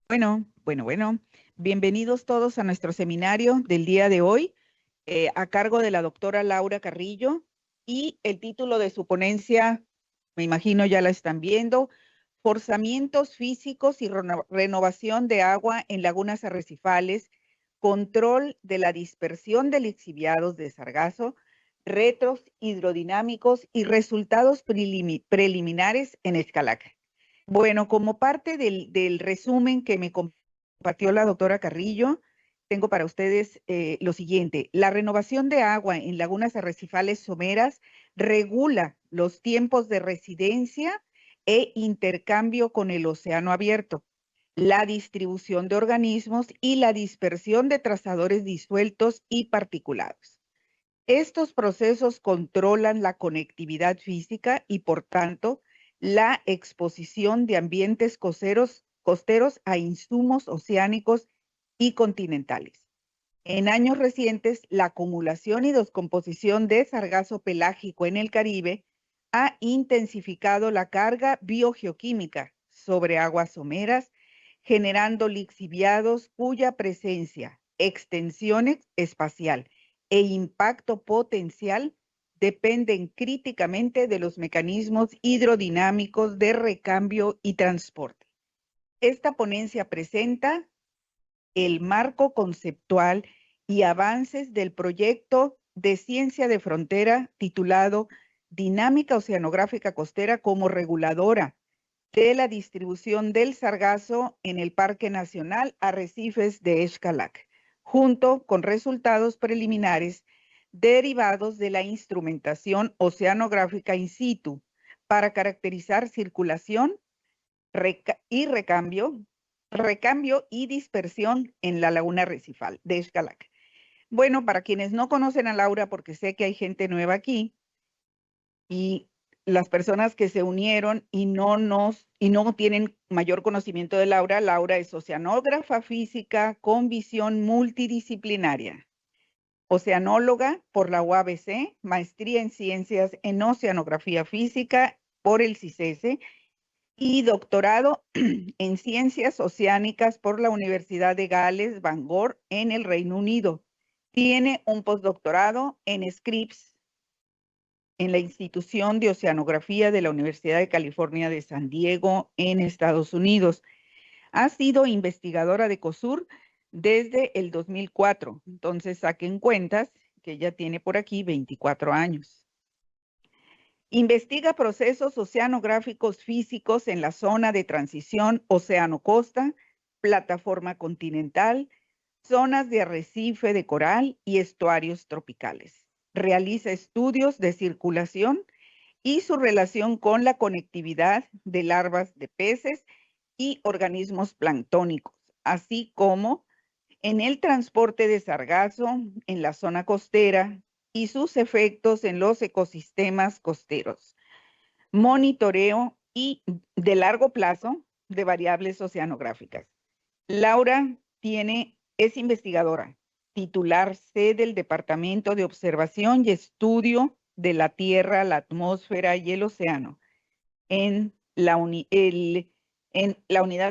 Bueno. Bienvenidos todos a nuestro seminario del día de hoy, a cargo de la doctora Laura Carrillo, y el título de su ponencia, me imagino ya la están viendo: Forzamientos físicos y renovación de agua en lagunas arrecifales, control de la dispersión de lixiviados de sargazo, retos hidrodinámicos y resultados preliminares en Xcalaca. Bueno, como parte del resumen que me compartió la doctora Carrillo, tengo para ustedes lo siguiente. La renovación de agua en lagunas arrecifales someras regula los tiempos de residencia e intercambio con el océano abierto, la distribución de organismos y la dispersión de trazadores disueltos y particulados. Estos procesos controlan la conectividad física y, por tanto, la exposición de ambientes costeros a insumos oceánicos y continentales. En años recientes, la acumulación y descomposición de sargazo pelágico en el Caribe ha intensificado la carga biogeoquímica sobre aguas someras, generando lixiviados cuya presencia, extensión espacial e impacto potencial dependen críticamente de los mecanismos hidrodinámicos de recambio y transporte. Esta ponencia presenta el marco conceptual y avances del proyecto de ciencia de frontera titulado Dinámica Oceanográfica Costera como reguladora de la distribución del sargazo en el Parque Nacional Arrecifes de Xcalac, junto con resultados preliminares derivados de la instrumentación oceanográfica in situ para caracterizar circulación y recambio y dispersión en la laguna arrecifal de Xcalac. Bueno, para quienes no conocen a Laura, porque sé que hay gente nueva aquí, y las personas que se unieron y no tienen mayor conocimiento de Laura, Laura es oceanógrafa física con visión multidisciplinaria, oceanóloga por la UABC, maestría en ciencias en oceanografía física por el CICESE y doctorado en ciencias oceánicas por la Universidad de Gales, Bangor, en el Reino Unido. Tiene un postdoctorado en Scripps en la Institución de Oceanografía de la Universidad de California de San Diego, en Estados Unidos. Ha sido investigadora de COSUR desde el 2004. Entonces, saquen cuentas que ella tiene por aquí 24 años. Investiga procesos oceanográficos físicos en la zona de transición océano-costa, plataforma continental, zonas de arrecife de coral y estuarios tropicales. Realiza estudios de circulación y su relación con la conectividad de larvas de peces y organismos planctónicos, así como en el transporte de sargazo en la zona costera y sus efectos en los ecosistemas costeros. Monitoreo y de largo plazo de variables oceanográficas. Laura es investigadora, titular C del Departamento de Observación y Estudio de la Tierra, la Atmósfera y el Océano en la unidad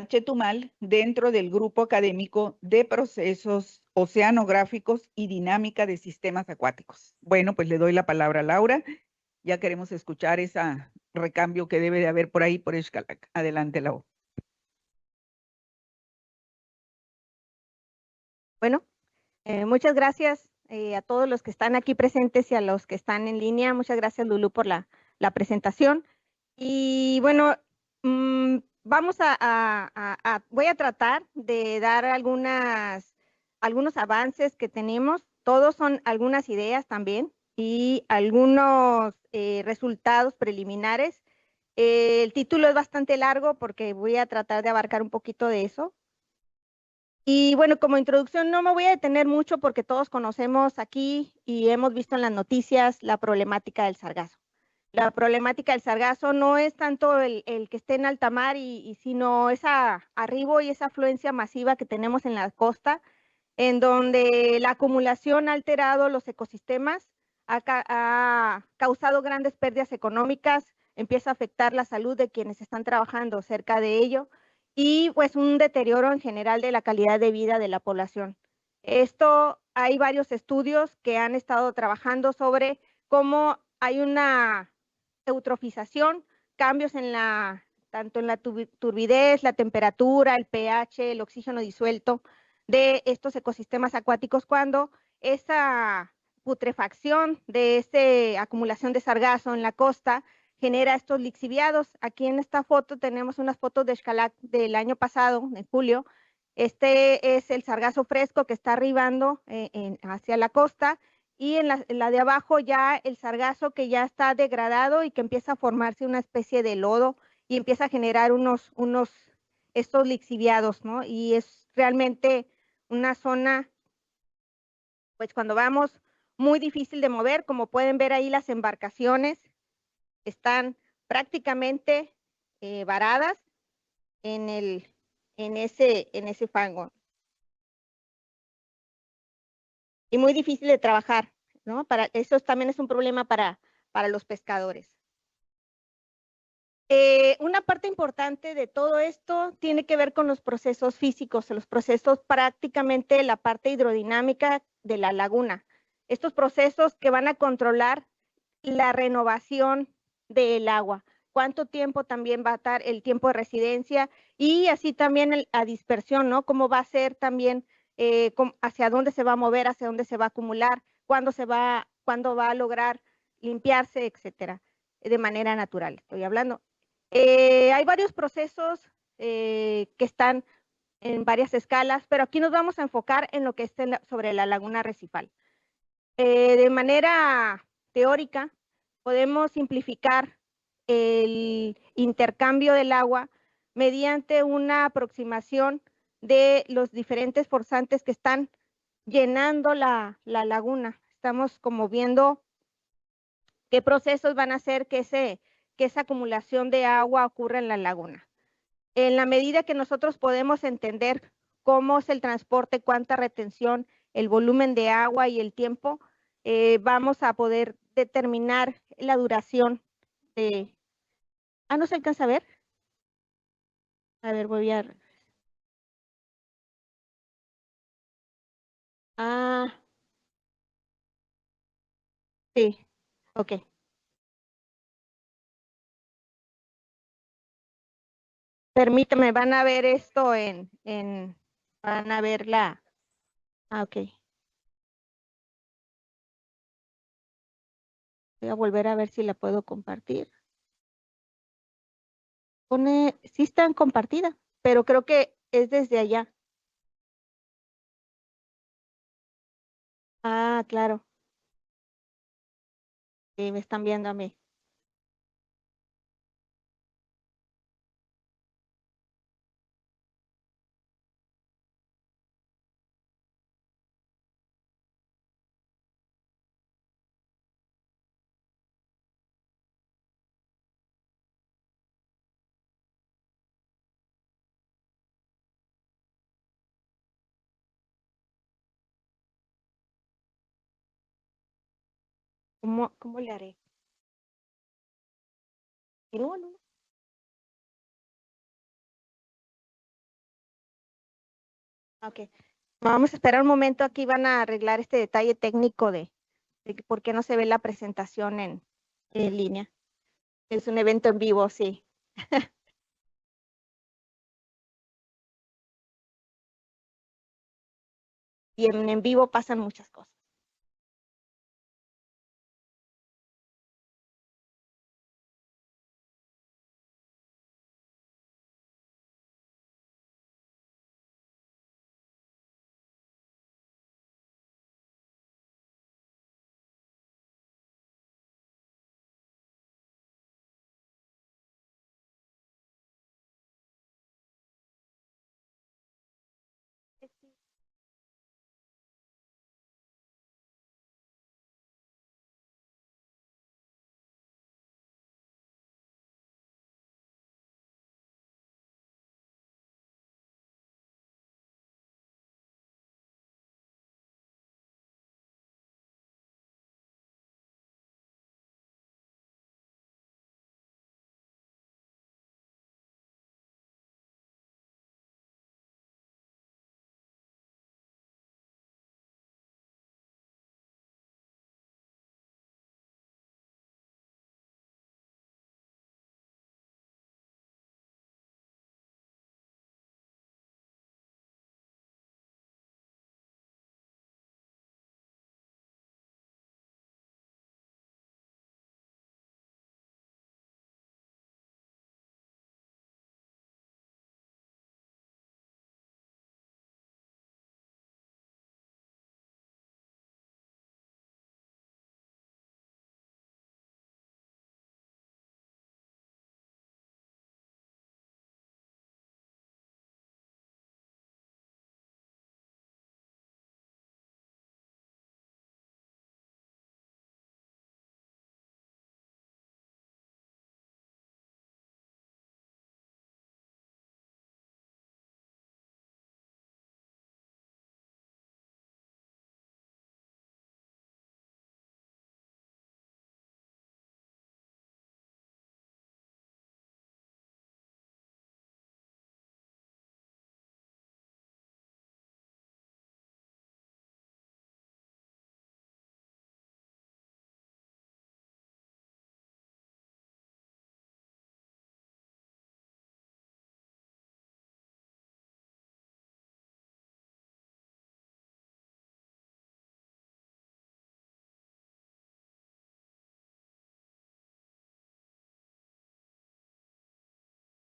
Chetumal, dentro del Grupo Académico de Procesos Oceanográficos y Dinámica de Sistemas Acuáticos. Bueno, pues le doy la palabra a Laura. Ya queremos escuchar ese recambio que debe de haber por ahí, por Xcalac. Adelante, Laura. Bueno, muchas gracias a todos los que están aquí presentes y a los que están en línea. Muchas gracias, Lulú, por la presentación. Y bueno, voy a tratar de dar algunos avances que tenemos. Todos son algunas ideas también y algunos resultados preliminares. El título es bastante largo porque voy a tratar de abarcar un poquito de eso. Y bueno, como introducción no me voy a detener mucho porque todos conocemos aquí y hemos visto en las noticias la problemática del sargazo. La problemática del sargazo no es tanto el que esté en alta mar, sino esa arribo y esa afluencia masiva que tenemos en la costa, en donde la acumulación ha alterado los ecosistemas, ha causado grandes pérdidas económicas, empieza a afectar la salud de quienes están trabajando cerca de ello. y pues un deterioro en general de la calidad de vida de la población. Esto, hay varios estudios que han estado trabajando sobre cómo hay una eutrofización, cambios en tanto en la turbidez, la temperatura, el pH, el oxígeno disuelto de estos ecosistemas acuáticos cuando esa putrefacción de esa acumulación de sargazo en la costa genera estos lixiviados. Aquí en esta foto tenemos unas fotos de Xcalac del año pasado, en julio. Este es el sargazo fresco que está arribando hacia la costa, y en la de abajo ya el sargazo que ya está degradado y que empieza a formarse una especie de lodo y empieza a generar estos lixiviados, ¿no? Y es realmente una zona, pues cuando vamos, muy difícil de mover. Como pueden ver ahí, las embarcaciones están prácticamente varadas en ese fango. Y muy difícil de trabajar, ¿no? Eso también es un problema para los pescadores. Una parte importante de todo esto tiene que ver con los procesos físicos, los procesos, prácticamente la parte hidrodinámica de la laguna. Estos procesos que van a controlar la renovación del agua, cuánto tiempo también va a estar el tiempo de residencia, y así también la dispersión, ¿no? Cómo va a ser también, hacia dónde se va a mover, hacia dónde se va a acumular, cuándo va a lograr limpiarse, etcétera, de manera natural, estoy hablando. Hay varios procesos que están en varias escalas, pero aquí nos vamos a enfocar en lo que es sobre la laguna arrecifal. De manera teórica, podemos simplificar el intercambio del agua mediante una aproximación de los diferentes forzantes que están llenando la laguna. Estamos como viendo qué procesos van a hacer que esa acumulación de agua ocurra en la laguna. En la medida que nosotros podemos entender cómo es el transporte, cuánta retención, el volumen de agua y el tiempo, vamos a poder determinar la duración de... Ah, ¿no se alcanza a ver? A ver, voy a... Ah, sí, ok. Permítame, van a ver esto van a ver Ah, ok. Voy a volver a ver si la puedo compartir. Sí están compartidas, pero creo que es desde allá. Ah, claro. Sí, me están viendo a mí. ¿Cómo le haré? Y no, no. Ok. Vamos a esperar un momento. Aquí van a arreglar este detalle técnico de por qué no se ve la presentación en línea. Es un evento en vivo, sí. Y en vivo pasan muchas cosas.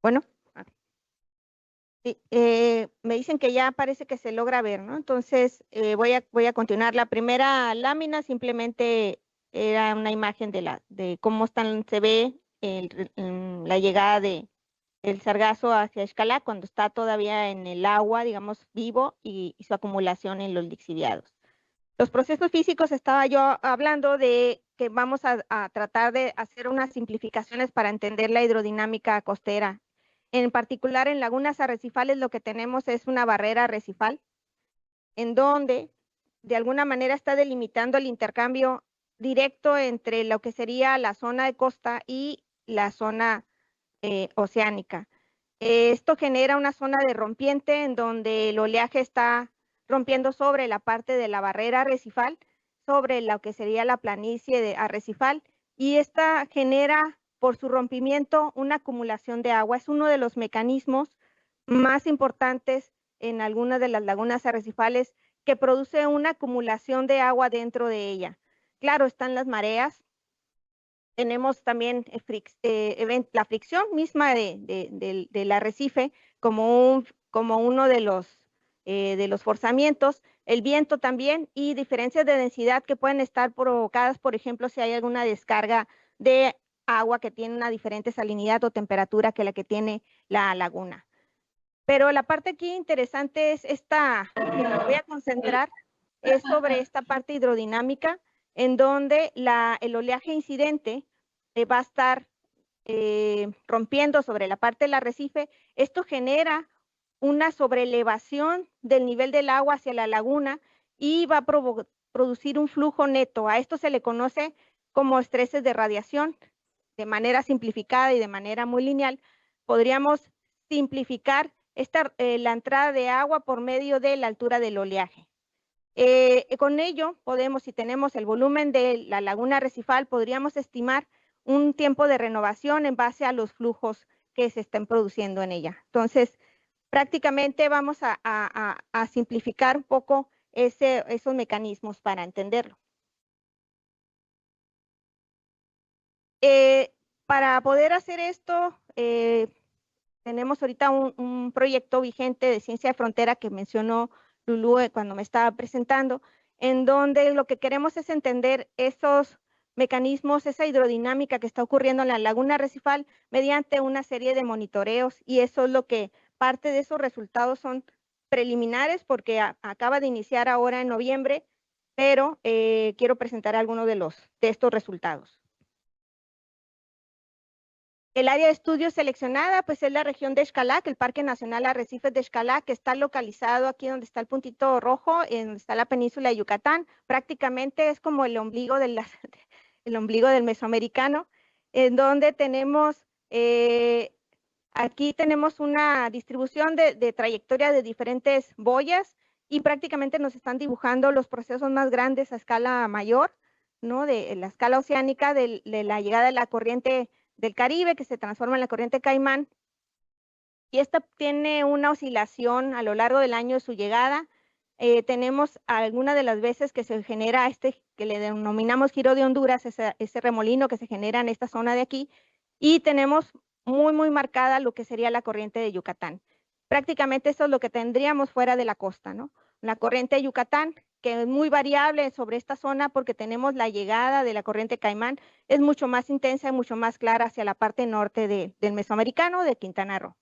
Bueno, sí, me dicen que ya parece que se logra ver, ¿no? Entonces, voy a continuar. La primera lámina simplemente era una imagen de cómo se ve la llegada del sargazo hacia Xcalá cuando está todavía en el agua, digamos, vivo, y su acumulación en los lixiviados. Los procesos físicos, estaba yo hablando de que vamos a tratar de hacer unas simplificaciones para entender la hidrodinámica costera. En particular, en lagunas arrecifales lo que tenemos es una barrera arrecifal, en donde de alguna manera está delimitando el intercambio directo entre lo que sería la zona de costa y la zona oceánica. Esto genera una zona de rompiente en donde el oleaje está rompiendo sobre la parte de la barrera arrecifal, sobre lo que sería la planicie de arrecifal, y esta genera por su rompimiento una acumulación de agua. Es uno de los mecanismos más importantes en algunas de las lagunas arrecifales que produce una acumulación de agua dentro de ella. Claro, están las mareas. Tenemos también la fricción misma del arrecife como uno de los forzamientos, el viento también, y diferencias de densidad que pueden estar provocadas, por ejemplo, si hay alguna descarga de agua que tiene una diferente salinidad o temperatura que la que tiene la laguna. Pero la parte aquí interesante es esta, que me voy a concentrar, es sobre esta parte hidrodinámica, en donde el oleaje incidente va a estar rompiendo sobre la parte del arrecife. Esto genera una sobreelevación del nivel del agua hacia la laguna y va a producir un flujo neto. A esto se le conoce como estreses de radiación. De manera simplificada y de manera muy lineal, podríamos simplificar la entrada de agua por medio de la altura del oleaje. Con ello podemos, si tenemos el volumen de la laguna arrecifal, podríamos estimar un tiempo de renovación en base a los flujos que se estén produciendo en ella. Entonces, prácticamente vamos a simplificar un poco esos mecanismos para entenderlo. Para poder hacer esto, tenemos ahorita un proyecto vigente de ciencia de frontera que mencionó Lulú cuando me estaba presentando, en donde lo que queremos es entender esos mecanismos, esa hidrodinámica que está ocurriendo en la laguna arrecifal mediante una serie de monitoreos, y eso es lo que parte de esos resultados son preliminares porque acaba de iniciar ahora en noviembre, pero quiero presentar algunos de estos resultados. El área de estudio seleccionada, pues es la región de Xcalá, el Parque Nacional Arrecifes de Xcalá, que está localizado aquí donde está el puntito rojo, donde está la península de Yucatán. Prácticamente es como el ombligo del mesoamericano, en donde tenemos, aquí tenemos una distribución de trayectoria de diferentes boyas, y prácticamente nos están dibujando los procesos más grandes a escala mayor, ¿no? De la escala oceánica de la llegada de la corriente del Caribe, que se transforma en la corriente Caimán, y esta tiene una oscilación a lo largo del año de su llegada. Tenemos algunas de las veces que se genera que le denominamos giro de Honduras, ese remolino que se genera en esta zona de aquí, y tenemos muy, muy marcada lo que sería la corriente de Yucatán. Prácticamente eso es lo que tendríamos fuera de la costa, ¿no? La corriente de Yucatán, que es muy variable sobre esta zona porque tenemos la llegada de la corriente Caimán, es mucho más intensa y mucho más clara hacia la parte norte del mesoamericano, de Quintana Roo.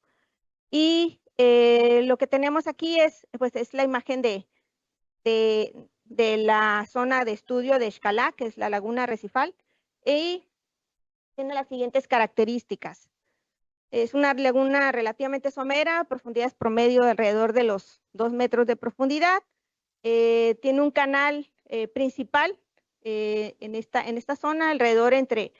Y lo que tenemos aquí es la imagen de la zona de estudio de Xcalá, que es la laguna arrecifal, y tiene las siguientes características. Es una laguna relativamente somera, profundidades promedio de alrededor de los 2 metros de profundidad. Tiene un canal principal en esta zona, alrededor entre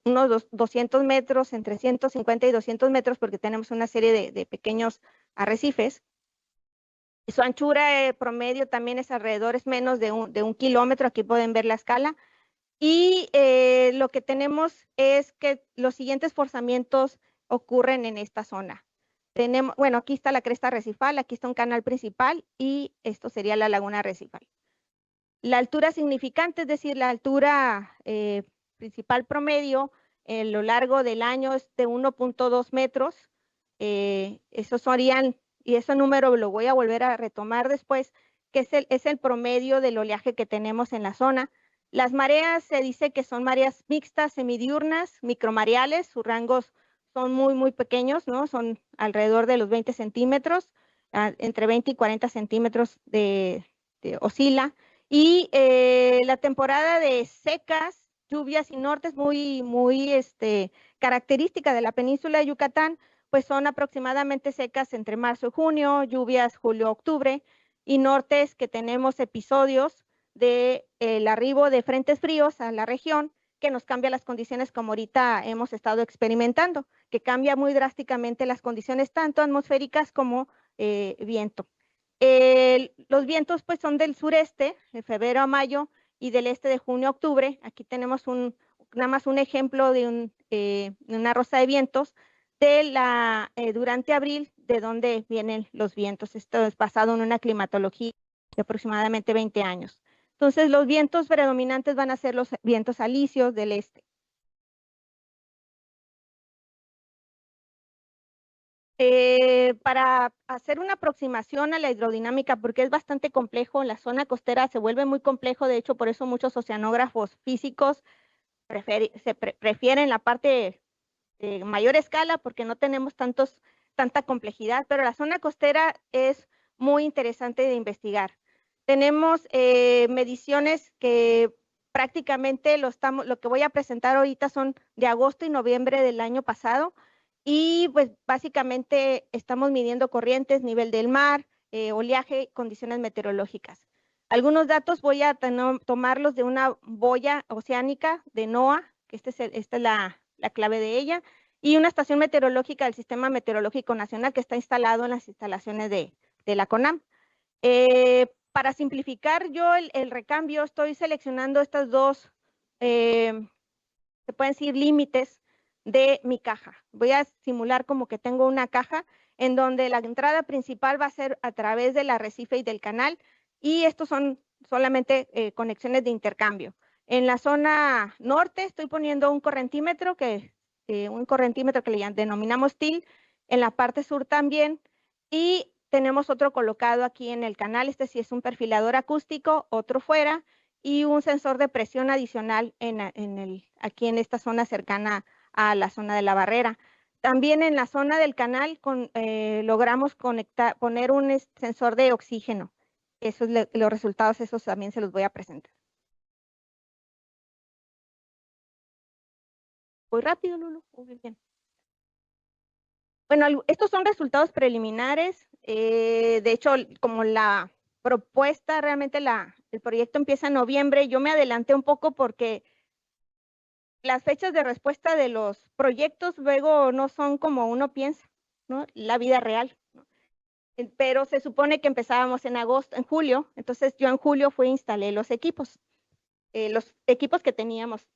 unos 200 metros, entre 150 y 200 metros, porque tenemos una serie de pequeños arrecifes. Su anchura promedio también es alrededor, es menos de un kilómetro, aquí pueden ver la escala. Y lo que tenemos es que los siguientes forzamientos ocurren en esta zona. Bueno, aquí está la cresta arrecifal, aquí está un canal principal, y esto sería la laguna arrecifal. La altura significante, es decir, la altura principal promedio, a lo largo del año es de 1.2 metros. Esos serían, y ese número lo voy a volver a retomar después, que es el promedio del oleaje que tenemos en la zona. Las mareas se dice que son mareas mixtas, semidiurnas, micromareales, sus rangos son muy pequeños, ¿no? Son alrededor de los 20 centímetros, entre 20 y 40 centímetros de oscila. Y la temporada de secas, lluvias y nortes muy característica de la península de Yucatán, pues son aproximadamente secas entre marzo y junio, lluvias julio-octubre, y nortes que tenemos episodios de el arribo de frentes fríos a la región que nos cambia las condiciones como ahorita hemos estado experimentando, que cambia muy drásticamente las condiciones tanto atmosféricas como viento. Los vientos pues son del sureste, de febrero a mayo, y del este de junio a octubre. Aquí tenemos nada más un ejemplo de una rosa de vientos durante abril, de dónde vienen los vientos. Esto es basado en una climatología de aproximadamente 20 años. Entonces, los vientos predominantes van a ser los vientos alisios del este. Para hacer una aproximación a la hidrodinámica, porque es bastante complejo, la zona costera se vuelve muy complejo, de hecho, por eso muchos oceanógrafos físicos prefieren la parte de mayor escala, porque no tenemos tanta complejidad, pero la zona costera es muy interesante de investigar. Tenemos mediciones que prácticamente lo que voy a presentar ahorita son de agosto y noviembre del año pasado, y pues básicamente estamos midiendo corrientes, nivel del mar, oleaje, condiciones meteorológicas. Algunos datos voy a tomarlos de una boya oceánica de NOAA, que esta es la clave de ella, y una estación meteorológica del Sistema Meteorológico Nacional que está instalado en las instalaciones de la CONAM. Para simplificar yo el recambio, estoy seleccionando estas dos, se pueden decir, límites de mi caja. Voy a simular como que tengo una caja en donde la entrada principal va a ser a través del arrecife y del canal, y estos son solamente conexiones de intercambio. En la zona norte estoy poniendo un correntímetro que le denominamos TIL, en la parte sur también, y tenemos otro colocado aquí en el canal. Este sí es un perfilador acústico, otro fuera, y un sensor de presión adicional aquí en esta zona cercana a la zona de la barrera. También en la zona del canal logramos poner un sensor de oxígeno. Los resultados, esos también se los voy a presentar. Muy rápido, Lulu. Muy bien. Bueno, estos son resultados preliminares. De hecho, como la propuesta, realmente el proyecto empieza en noviembre. Yo me adelanté un poco porque las fechas de respuesta de los proyectos luego no son como uno piensa, ¿no? La vida real, ¿no? Pero se supone que empezábamos en julio, entonces yo en julio instalé los equipos que teníamos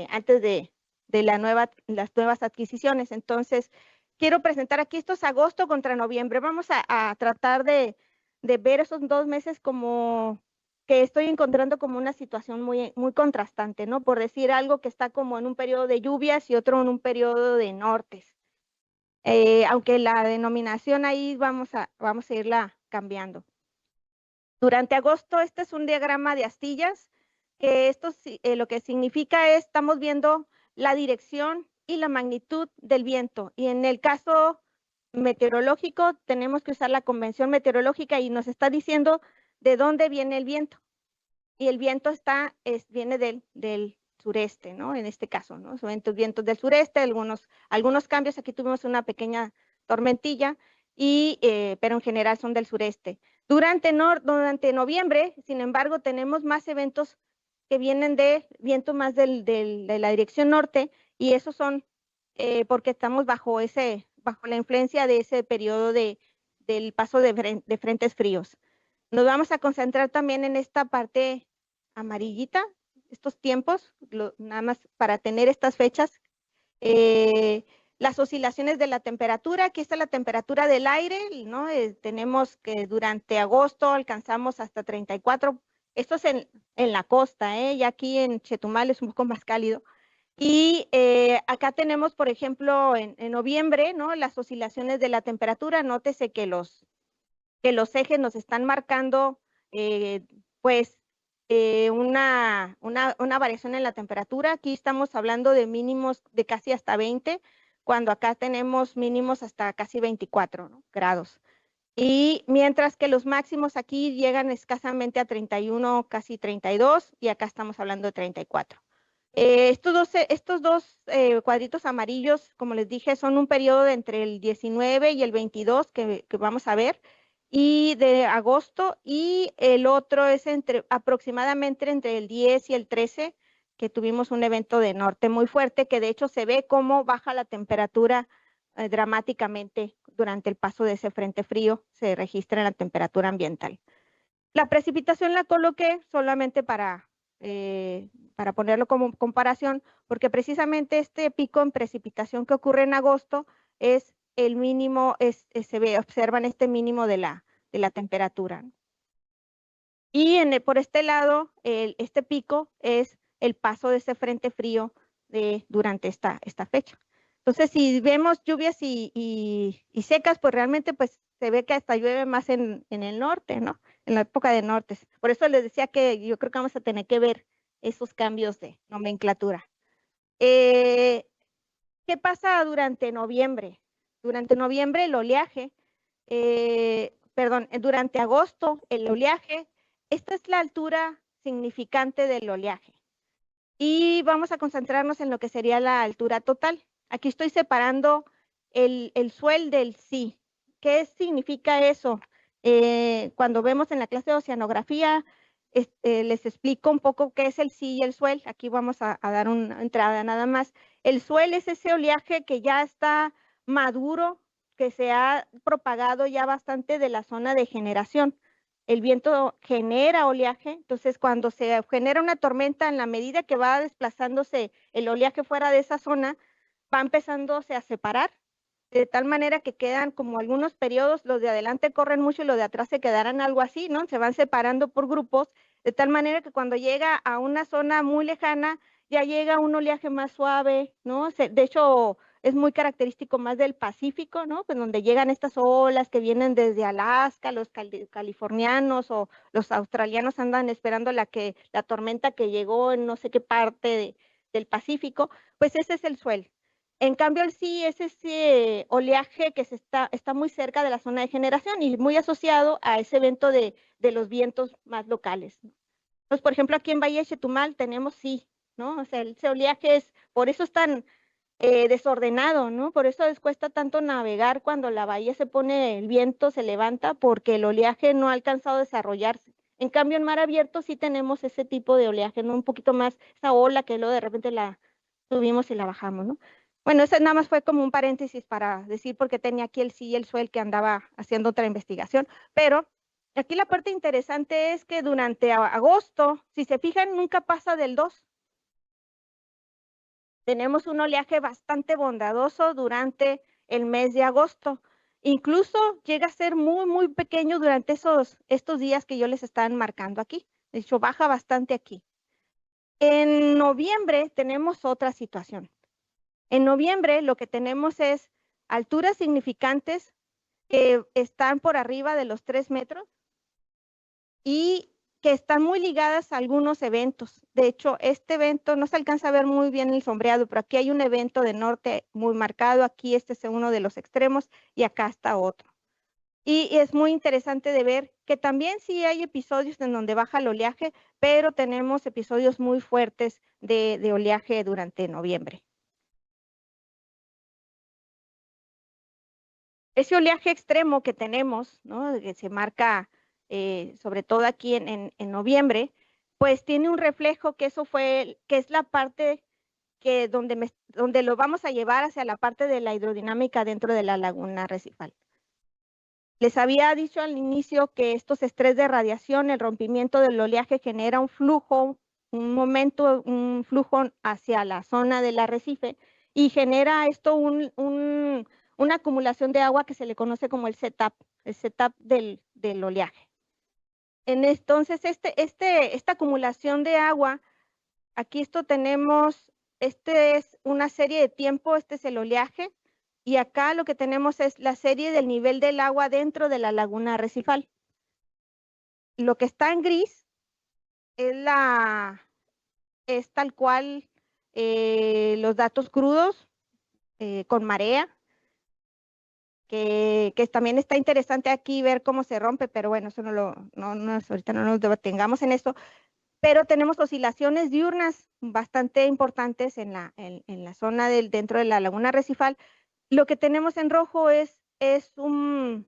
antes de las nuevas adquisiciones. Entonces, quiero presentar aquí estos agosto contra noviembre. Vamos a tratar de ver esos 2 meses como que estoy encontrando como una situación muy contrastante, ¿no? Por decir algo, que está como en un periodo de lluvias y otro en un periodo de nortes. Aunque la denominación ahí vamos a irla cambiando. Durante agosto, este es un diagrama de astillas, que esto lo que significa es, estamos viendo la dirección y la magnitud del viento. Y en el caso meteorológico, tenemos que usar la convención meteorológica y nos está diciendo de dónde viene el viento. Y el viento viene del sureste, ¿no? En este caso, ¿no? Son vientos del sureste, algunos cambios. Aquí tuvimos una pequeña tormentilla, pero en general son del sureste. Durante noviembre, sin embargo, tenemos más eventos que vienen de viento más de la dirección norte, y esos son porque estamos bajo la influencia de ese periodo del paso de frentes fríos. Nos vamos a concentrar también en esta parte amarillita, estos tiempos, nada más para tener estas fechas. Las oscilaciones de la temperatura, aquí está la temperatura del aire, ¿no? Tenemos que durante agosto alcanzamos hasta 34, esto es en la costa, y aquí en Chetumal es un poco más cálido. Y acá tenemos, por ejemplo, en noviembre, ¿no? Las oscilaciones de la temperatura. Nótese que los ejes nos están marcando, pues, una variación en la temperatura. Aquí estamos hablando de mínimos de casi hasta 20, cuando acá tenemos mínimos hasta casi 24, ¿no? grados. Y mientras que los máximos aquí llegan escasamente a 31, casi 32, y acá estamos hablando de 34. Estos dos cuadritos amarillos, como les dije, son un periodo de entre el 19 y el 22 que vamos a ver, y de agosto, y el otro es aproximadamente entre el 10 y el 13, que tuvimos un evento de norte muy fuerte, que de hecho se ve cómo baja la temperatura dramáticamente durante el paso de ese frente frío, se registra en la temperatura ambiental. La precipitación la coloqué solamente para ponerlo como comparación, porque precisamente este pico en precipitación que ocurre en agosto es el mínimo, observan este mínimo de la temperatura. Y por este lado, este pico es el paso de ese frente frío durante esta fecha. Entonces, si vemos lluvias y secas, pues realmente pues se ve que hasta llueve más en el norte, ¿no? En la época de nortes. Por eso les decía que yo creo que vamos a tener que ver esos cambios de nomenclatura. ¿Qué pasa durante noviembre? Durante noviembre el oleaje, durante agosto el oleaje, esta es la altura significante del oleaje. Y vamos a concentrarnos en lo que sería la altura total. Aquí estoy separando el suel del sí. ¿Qué significa eso? Cuando vemos en la clase de oceanografía, les explico un poco qué es el sí y el suel. Aquí vamos a dar una entrada nada más. El suel es ese oleaje que ya está maduro, que se ha propagado ya bastante de la zona de generación. El viento genera oleaje, entonces cuando se genera una tormenta, en la medida que va desplazándose el oleaje fuera de esa zona, va empezándose a separar, de tal manera que quedan como algunos periodos, los de adelante corren mucho y los de atrás se quedarán algo así, ¿no? Se van separando por grupos, de tal manera que cuando llega a una zona muy lejana, ya llega un oleaje más suave, ¿no? De hecho, es muy característico más del Pacífico, ¿no? Pues donde llegan estas olas que vienen desde Alaska, los californianos o los australianos andan esperando la tormenta que llegó en no sé qué parte del Pacífico, pues ese es el suelo. En cambio, el sí es ese oleaje que está muy cerca de la zona de generación y muy asociado a ese evento de los vientos más locales, ¿no? Entonces, por ejemplo, aquí en Valle de Chetumal tenemos sí, ¿no? O sea, ese oleaje por eso es tan desordenado, ¿no? Por eso les cuesta tanto navegar cuando la bahía se pone, el viento se levanta, porque el oleaje no ha alcanzado a desarrollarse. En cambio, en mar abierto sí tenemos ese tipo de oleaje, ¿no? Un poquito más, esa ola que luego de repente la subimos y la bajamos, ¿no? Bueno, eso nada más fue como un paréntesis para decir porque tenía aquí el sí y el suel que andaba haciendo otra investigación, pero aquí la parte interesante es que durante agosto, si se fijan, nunca pasa del 2. Tenemos un oleaje bastante bondadoso durante el mes de agosto. Incluso llega a ser muy, muy pequeño durante estos días que yo les estaba marcando aquí. De hecho, baja bastante aquí. En noviembre tenemos otra situación. En noviembre lo que tenemos es alturas significantes que están por arriba de los 3 metros y que están muy ligadas a algunos eventos. De hecho, este evento no se alcanza a ver muy bien el sombreado, pero aquí hay un evento de norte muy marcado. Aquí este es uno de los extremos y acá está otro. Y es muy interesante de ver que también sí hay episodios en donde baja el oleaje, pero tenemos episodios muy fuertes de oleaje durante noviembre. Ese oleaje extremo que tenemos, ¿no? Que se marca sobre todo aquí en noviembre, pues tiene un reflejo que que es la parte donde lo vamos a llevar hacia la parte de la hidrodinámica dentro de la laguna arrecifal. Les había dicho al inicio que estos estrés de radiación, el rompimiento del oleaje genera un flujo, un flujo hacia la zona del arrecife y genera esto una acumulación de agua que se le conoce como el setup del oleaje. Entonces, esta acumulación de agua, aquí esto tenemos Este es una serie de tiempo, este es el oleaje, y acá lo que tenemos es la serie del nivel del agua dentro de la laguna arrecifal. Lo que está en gris es tal cual los datos crudos con marea, que también está interesante aquí ver cómo se rompe, pero bueno, eso ahorita no nos detengamos en esto, pero tenemos oscilaciones diurnas bastante importantes en la zona dentro de la laguna arrecifal. Lo que tenemos en rojo es el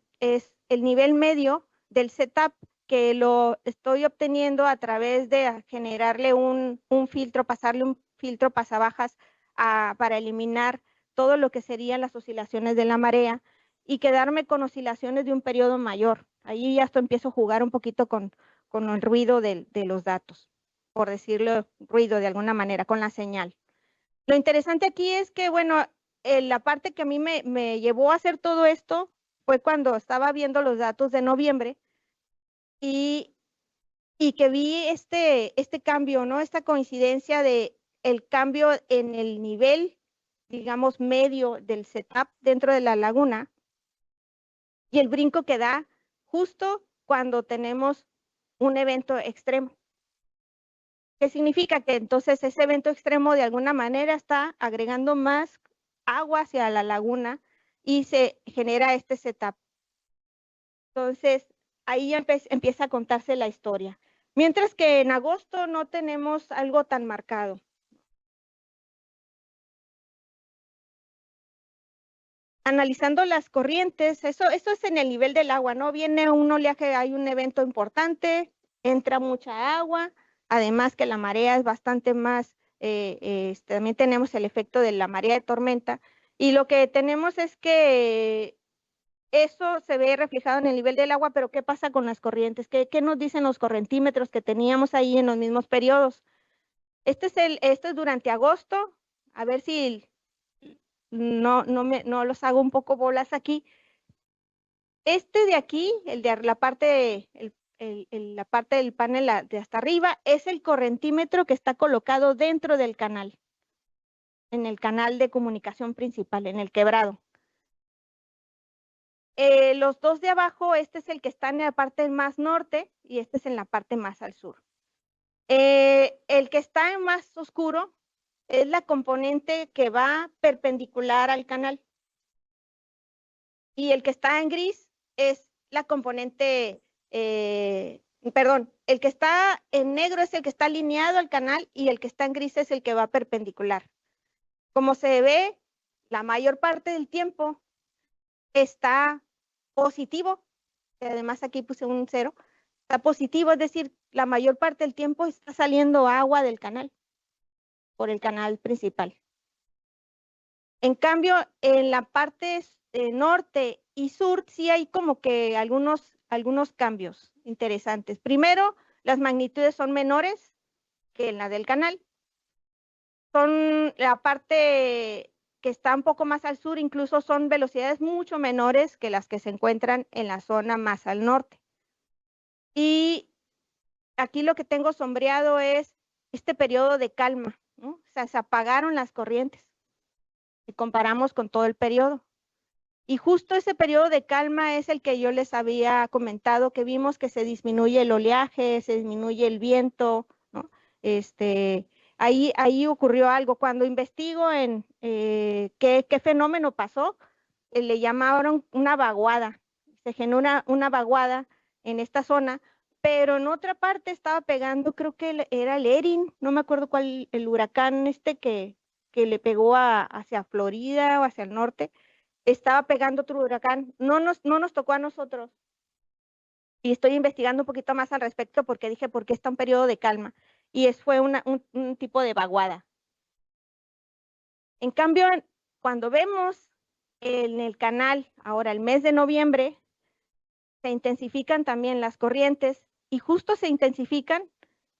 nivel medio del setup, que lo estoy obteniendo a través de generarle un filtro, pasarle un filtro pasabajas para eliminar todo lo que serían las oscilaciones de la marea y quedarme con oscilaciones de un periodo mayor. Ahí ya esto empiezo a jugar un poquito con el ruido de los datos, por decirlo ruido de alguna manera, con la señal. Lo interesante aquí es que, bueno, la parte que a mí me llevó a hacer todo esto fue cuando estaba viendo los datos de noviembre y que vi este cambio, ¿no? Esta coincidencia de el cambio en el nivel, digamos, medio del setup dentro de la laguna y el brinco que da justo cuando tenemos un evento extremo. ¿Qué significa? Que entonces ese evento extremo de alguna manera está agregando más agua hacia la laguna y se genera este setup. Entonces, ahí ya empieza a contarse la historia. Mientras que en agosto no tenemos algo tan marcado. Analizando las corrientes, eso es en el nivel del agua, ¿no? Viene un oleaje, hay un evento importante, entra mucha agua, además que la marea es bastante más, también tenemos el efecto de la marea de tormenta, y lo que tenemos es que eso se ve reflejado en el nivel del agua, pero ¿qué pasa con las corrientes? ¿Qué nos dicen los correntímetros que teníamos ahí en los mismos periodos? Esto es durante agosto, a ver si no los hago un poco bolas aquí. Este de aquí, el de la parte, la parte del panel de hasta arriba, es el correntímetro que está colocado dentro del canal, en el canal de comunicación principal, en el quebrado. Los dos de abajo, este es el que está en la parte más norte y este es en la parte más al sur. El que está en más oscuro es la componente que va perpendicular al canal. Y el que está en gris es la componente, perdón, el que está en negro es el que está alineado al canal y el que está en gris es el que va perpendicular. Como se ve, la mayor parte del tiempo está positivo, además aquí puse un 0, está positivo, es decir, la mayor parte del tiempo está saliendo agua del canal, por el canal principal. En cambio, en la parte norte y sur sí hay como que algunos cambios interesantes. Primero, las magnitudes son menores que en la del canal. Son la parte que está un poco más al sur, incluso son velocidades mucho menores que las que se encuentran en la zona más al norte. Y aquí lo que tengo sombreado es este periodo de calma, ¿no? O sea, se apagaron las corrientes si comparamos con todo el periodo. Y justo ese periodo de calma es el que yo les había comentado, que vimos que se disminuye el oleaje, se disminuye el viento, ¿no? Ahí ocurrió algo. Cuando investigo en qué fenómeno pasó, le llamaron una vaguada. Se generó una vaguada en esta zona, pero en otra parte estaba pegando, creo que era el Erin, no me acuerdo cuál, el huracán que le pegó hacia Florida o hacia el norte. Estaba pegando otro huracán, no nos tocó a nosotros. Y estoy investigando un poquito más al respecto porque dije, ¿por qué está un periodo de calma? Y fue un tipo de vaguada. En cambio, cuando vemos en el canal, ahora el mes de noviembre, se intensifican también las corrientes y justo se intensifican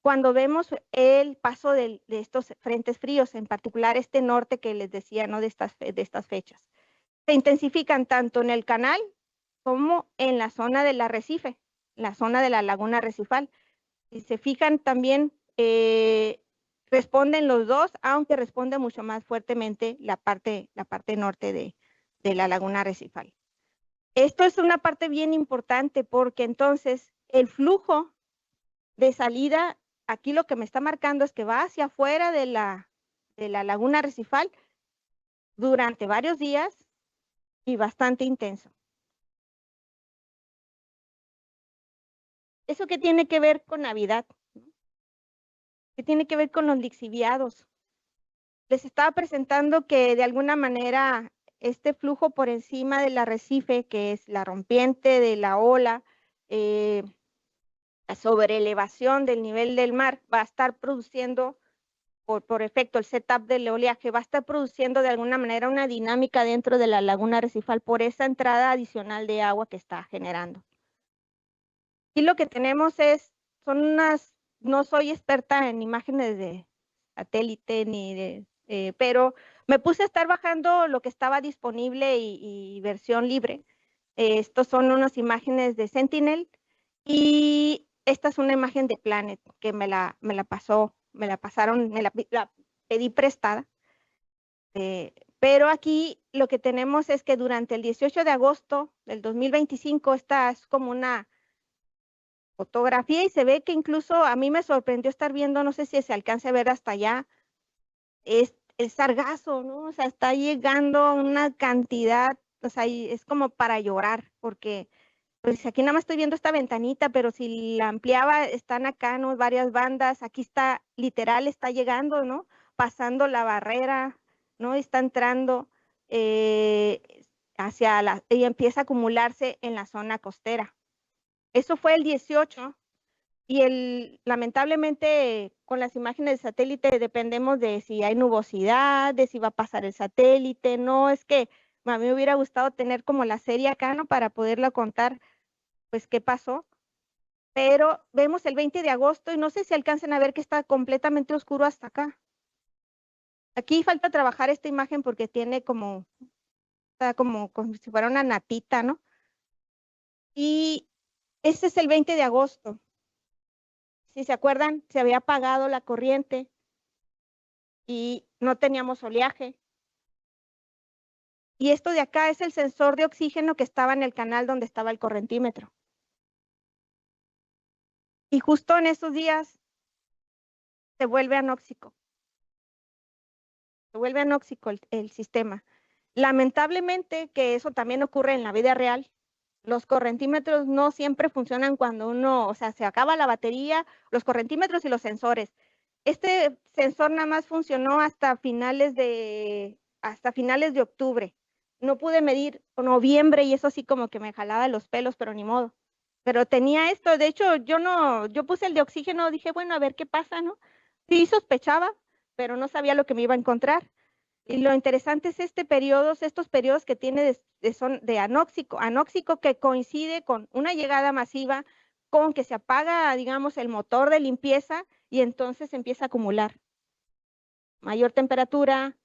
cuando vemos el paso de estos frentes fríos, en particular este norte que les decía, ¿no? de estas fechas. Se intensifican tanto en el canal como en la zona del arrecife, la zona de la laguna arrecifal. Si se fijan también, responden los dos, aunque responde mucho más fuertemente la parte norte de la laguna arrecifal. Esto es una parte bien importante porque entonces el flujo de salida, aquí lo que me está marcando es que va hacia afuera de la laguna arrecifal durante varios días y bastante intenso. ¿Eso qué tiene que ver con Navidad? ¿Qué tiene que ver con los lixiviados? Les estaba presentando que de alguna manera este flujo por encima del arrecife, que es la rompiente de la ola, la sobreelevación del nivel del mar, va a estar produciendo, por efecto, el setup del oleaje, va a estar produciendo de alguna manera una dinámica dentro de la laguna arrecifal por esa entrada adicional de agua que está generando. Y lo que tenemos son unas, no soy experta en imágenes de satélite ni de, pero me puse a estar bajando lo que estaba disponible y versión libre. Estos son unas imágenes de Sentinel y esta es una imagen de Planet que me la pasaron, me la pedí prestada. Pero aquí lo que tenemos es que durante el 18 de agosto del 2025, esta es como una fotografía y se ve que incluso a mí me sorprendió estar viendo, no sé si se alcance a ver hasta allá, es el sargazo, ¿no? O sea, está llegando una cantidad, o sea, es como para llorar, porque pues aquí nada más estoy viendo esta ventanita, pero si la ampliaba, están acá, ¿no? Varias bandas, aquí está, literal, está llegando, ¿no? Pasando la barrera, ¿no? Está entrando y empieza a acumularse en la zona costera. Eso fue el 18 y lamentablemente con las imágenes de satélite dependemos de si hay nubosidad, de si va a pasar el satélite, no, es que a mí me hubiera gustado tener como la serie acá, ¿no? Para poderla contar, pues, qué pasó. Pero vemos el 20 de agosto y no sé si alcancen a ver que está completamente oscuro hasta acá. Aquí falta trabajar esta imagen porque tiene está como si fuera una natita, ¿no? Y este es el 20 de agosto. Si se acuerdan, se había apagado la corriente y no teníamos oleaje. Y esto de acá es el sensor de oxígeno que estaba en el canal donde estaba el correntímetro. Y justo en esos días se vuelve anóxico. Se vuelve anóxico el sistema. Lamentablemente que eso también ocurre en la vida real. Los correntímetros no siempre funcionan cuando uno, o sea, se acaba la batería, los correntímetros y los sensores. Este sensor nada más funcionó hasta finales de octubre. No pude medir noviembre y eso sí como que me jalaba los pelos, pero ni modo. Pero tenía esto, de hecho yo puse el de oxígeno, dije, bueno, a ver qué pasa, ¿no? Sí sospechaba, pero no sabía lo que me iba a encontrar. Y lo interesante es estos periodos que tiene son de anóxico que coincide con una llegada masiva, con que se apaga, digamos, el motor de limpieza y entonces empieza a acumular. Mayor temperatura,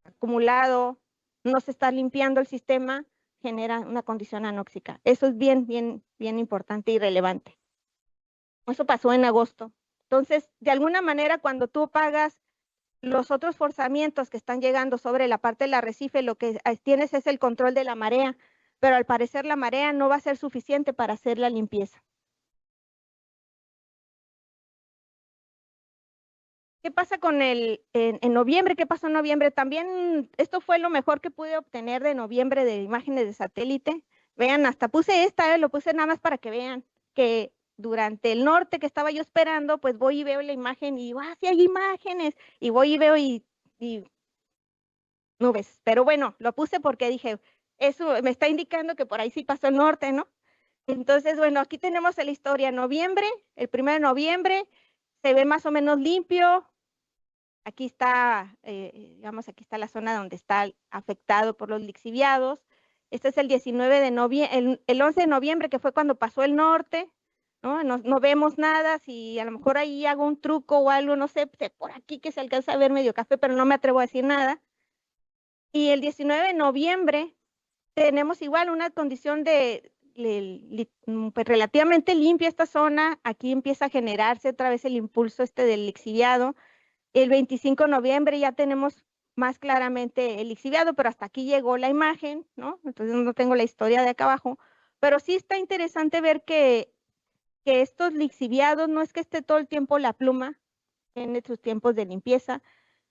acumulado, no se está limpiando el sistema, genera una condición anóxica. Eso es bien, bien, bien importante y relevante. Eso pasó en agosto. Entonces, de alguna manera, cuando tú apagas los otros forzamientos que están llegando sobre la parte del arrecife, lo que tienes es el control de la marea, pero al parecer la marea no va a ser suficiente para hacer la limpieza. ¿Qué pasa con en noviembre? ¿Qué pasó en noviembre? También esto fue lo mejor que pude obtener de noviembre de imágenes de satélite. Vean, hasta puse lo puse nada más para que vean que durante el norte que estaba yo esperando, pues voy y veo la imagen y digo, sí hay imágenes, y voy y veo y nubes. Pero bueno, lo puse porque dije, eso me está indicando que por ahí sí pasó el norte, ¿no? Entonces, bueno, aquí tenemos la historia. Noviembre, el 1 de noviembre, se ve más o menos limpio. Aquí está, digamos, aquí está la zona donde está afectado por los lixiviados. Este es el 19 de noviembre, el 11 de noviembre, que fue cuando pasó el norte, ¿no? No vemos nada, si a lo mejor ahí hago un truco o algo, no sé, por aquí que se alcanza a ver medio café, pero no me atrevo a decir nada. Y el 19 de noviembre tenemos igual una condición pues, relativamente limpia esta zona. Aquí empieza a generarse otra vez el impulso del lixiviado. El 25 de noviembre ya tenemos más claramente el lixiviado, pero hasta aquí llegó la imagen, ¿no? Entonces no tengo la historia de acá abajo, pero sí está interesante ver que estos lixiviados no es que esté todo el tiempo la pluma, en sus tiempos de limpieza,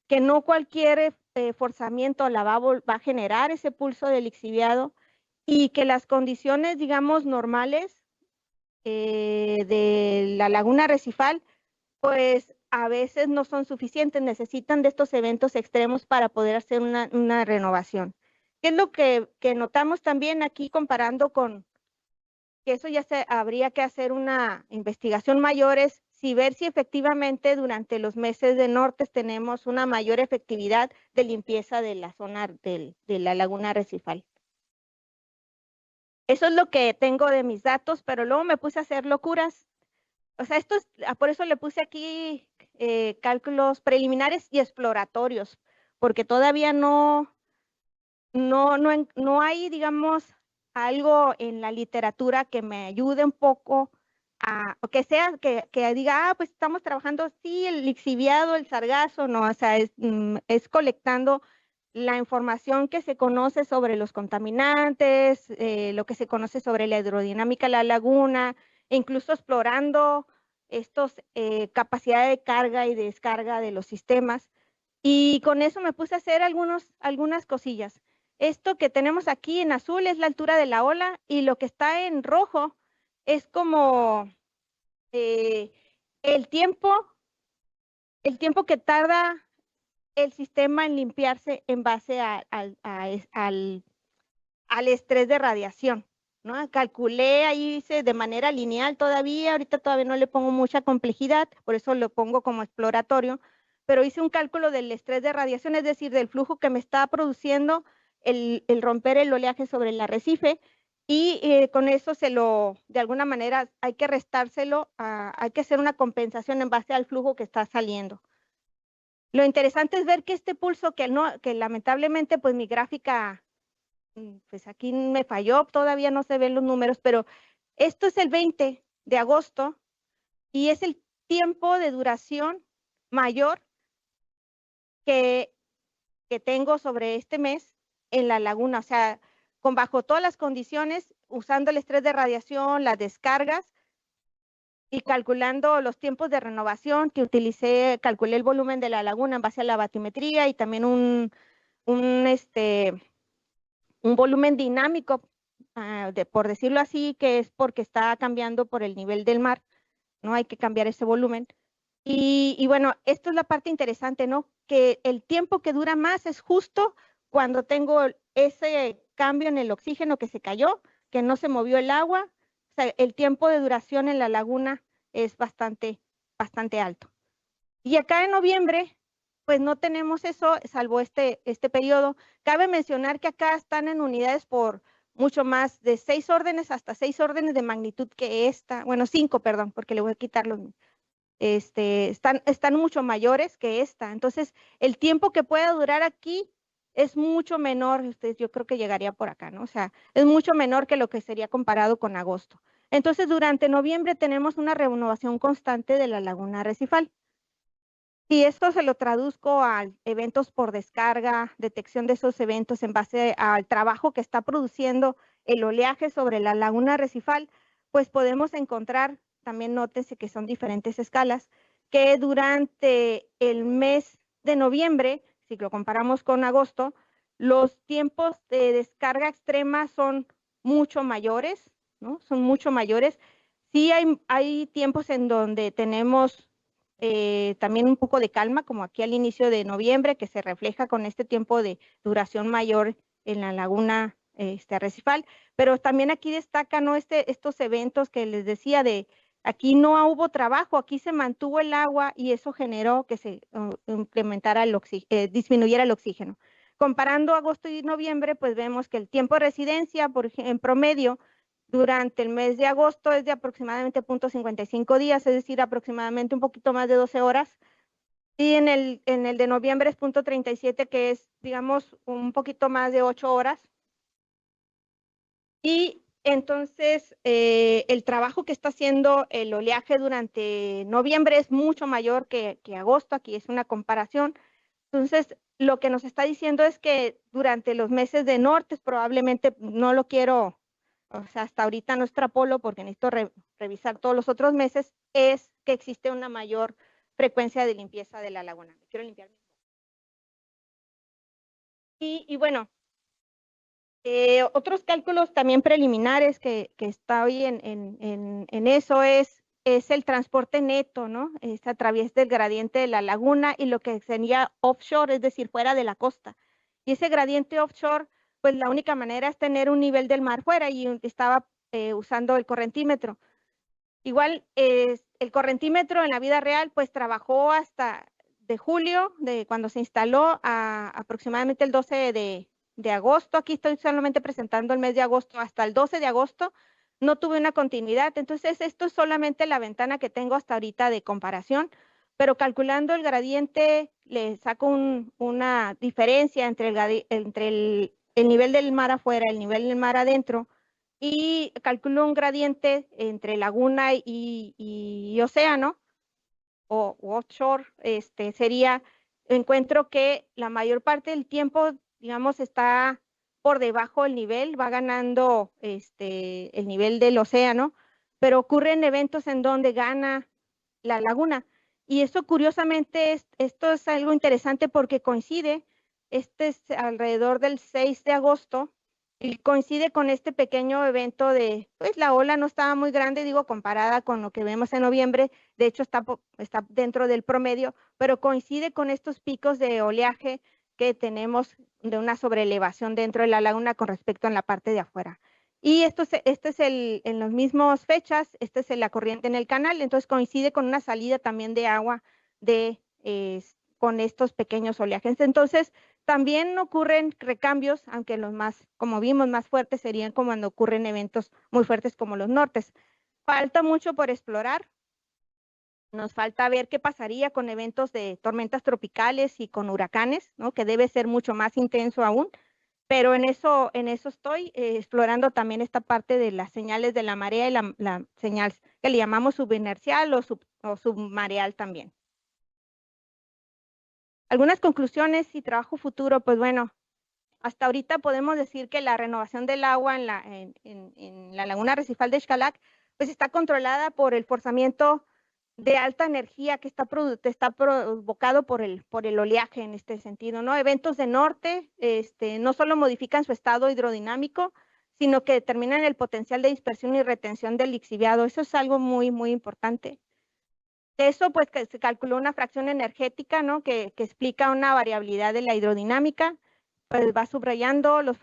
que no cualquier forzamiento al lavabo va a generar ese pulso de lixiviado y que las condiciones, digamos, normales de la laguna recifal, pues a veces no son suficientes, necesitan de estos eventos extremos para poder hacer una renovación. ¿Qué es lo que notamos también aquí comparando con que eso ya habría que hacer una investigación mayor, es si ver si efectivamente durante los meses de norte tenemos una mayor efectividad de limpieza de la zona de la laguna recifal? Eso es lo que tengo de mis datos, pero luego me puse a hacer locuras. O sea, por eso le puse aquí cálculos preliminares y exploratorios, porque todavía no hay, digamos, algo en la literatura que me ayude un poco o que sea, que diga, pues estamos trabajando, sí, el lixiviado, el sargazo, no, o sea, es colectando la información que se conoce sobre los contaminantes, lo que se conoce sobre la hidrodinámica de la laguna, e incluso explorando estos capacidad de carga y descarga de los sistemas. Y con eso me puse a hacer algunas cosillas. Esto que tenemos aquí en azul es la altura de la ola y lo que está en rojo es como eh, el tiempo que tarda el sistema en limpiarse en base al estrés de radiación, ¿no? Calculé ahí, hice de manera lineal todavía, ahorita todavía no le pongo mucha complejidad, por eso lo pongo como exploratorio, pero hice un cálculo del estrés de radiación, es decir, del flujo que me está produciendo el romper el oleaje sobre el arrecife, y con eso de alguna manera hay que restárselo, hay que hacer una compensación en base al flujo que está saliendo. Lo interesante es ver que este pulso, que lamentablemente pues mi gráfica, pues aquí me falló, todavía no se ven los números, pero esto es el 20 de agosto y es el tiempo de duración mayor que tengo sobre este mes en la laguna, o sea, bajo todas las condiciones, usando el estrés de radiación, las descargas y calculando los tiempos de renovación que utilicé, calculé el volumen de la laguna en base a la batimetría y también un volumen dinámico, por decirlo así, que es porque está cambiando por el nivel del mar, ¿no? Hay que cambiar ese volumen. Y bueno, esto es la parte interesante, ¿no? Que el tiempo que dura más es justo cuando tengo ese cambio en el oxígeno que se cayó, que no se movió el agua. O sea, el tiempo de duración en la laguna es bastante alto. Y acá en noviembre, pues no tenemos eso, salvo este periodo. Cabe mencionar que acá están en unidades por mucho más de 6 órdenes, hasta 6 órdenes de magnitud que esta. Bueno, 5, perdón, porque le voy a quitar los... están mucho mayores que esta. Entonces, el tiempo que pueda durar aquí es mucho menor. Yo creo que llegaría por acá, ¿no? O sea, es mucho menor que lo que sería comparado con agosto. Entonces, durante noviembre tenemos una renovación constante de la laguna arrecifal. Si esto se lo traduzco a eventos por descarga, detección de esos eventos en base al trabajo que está produciendo el oleaje sobre la laguna arrecifal, pues podemos encontrar, también nótese que son diferentes escalas, que durante el mes de noviembre, si lo comparamos con agosto, los tiempos de descarga extrema son mucho mayores, ¿no? Son mucho mayores. Sí hay tiempos en donde tenemos también un poco de calma, como aquí al inicio de noviembre, que se refleja con este tiempo de duración mayor en la laguna arrecifal, pero también aquí destacan, ¿no? estos eventos que les decía aquí no hubo trabajo, aquí se mantuvo el agua y eso generó que se incrementara disminuyera el oxígeno. Comparando agosto y noviembre, pues vemos que el tiempo de residencia, en promedio, durante el mes de agosto es de aproximadamente 0.55 días, es decir, aproximadamente un poquito más de 12 horas. Y en el de noviembre es 0.37, que es, digamos, un poquito más de 8 horas. Y Entonces, el trabajo que está haciendo el oleaje durante noviembre es mucho mayor que agosto, aquí es una comparación. Entonces, lo que nos está diciendo es que durante los meses de norte, probablemente no lo quiero, o sea, hasta ahorita no extrapolo porque necesito revisar todos los otros meses, es que existe una mayor frecuencia de limpieza de la laguna. Me quiero limpiar. Y bueno, otros cálculos también preliminares que está hoy en eso es el transporte neto, ¿no? Es a través del gradiente de la laguna y lo que sería offshore, es decir, fuera de la costa. Y ese gradiente offshore, pues la única manera es tener un nivel del mar fuera y estaba usando el correntímetro. Igual, el correntímetro en la vida real, pues trabajó hasta de julio, de cuando se instaló, a aproximadamente el 12 de agosto. Aquí estoy solamente presentando el mes de agosto. Hasta el 12 de agosto no tuve una continuidad. Entonces, esto es solamente la ventana que tengo hasta ahorita de comparación, pero calculando el gradiente, le saco una diferencia entre el nivel del mar afuera, el nivel del mar adentro, y calculo un gradiente entre laguna y océano o offshore. Encuentro que la mayor parte del tiempo, digamos, está por debajo del nivel, va ganando el nivel del océano, pero ocurren eventos en donde gana la laguna. Y eso, curiosamente, esto es algo interesante porque coincide, este es alrededor del 6 de agosto, y coincide con este pequeño evento de, pues la ola no estaba muy grande, digo, comparada con lo que vemos en noviembre. De hecho está dentro del promedio, pero coincide con estos picos de oleaje que tenemos de una sobreelevación dentro de la laguna con respecto a la parte de afuera. Y este es en las mismas fechas, esta es la corriente en el canal, entonces coincide con una salida también de agua con estos pequeños oleajes. Entonces, también ocurren recambios, aunque los más, como vimos, más fuertes serían como cuando ocurren eventos muy fuertes como los nortes. Falta mucho por explorar. Nos falta ver qué pasaría con eventos de tormentas tropicales y con huracanes, ¿no? Que debe ser mucho más intenso aún. Pero en eso estoy explorando también esta parte de las señales de la marea y la señal que le llamamos subinercial o submareal también. Algunas conclusiones y trabajo futuro, pues bueno, hasta ahorita podemos decir que la renovación del agua en la laguna arrecifal de Xcalac pues está controlada por el forzamiento de alta energía que está provocado por el oleaje en este sentido, ¿no? Eventos de norte no solo modifican su estado hidrodinámico, sino que determinan el potencial de dispersión y retención del lixiviado. Eso es algo muy, muy importante. De eso, pues, que se calculó una fracción energética, ¿no? Que explica una variabilidad de la hidrodinámica. Pues va subrayando los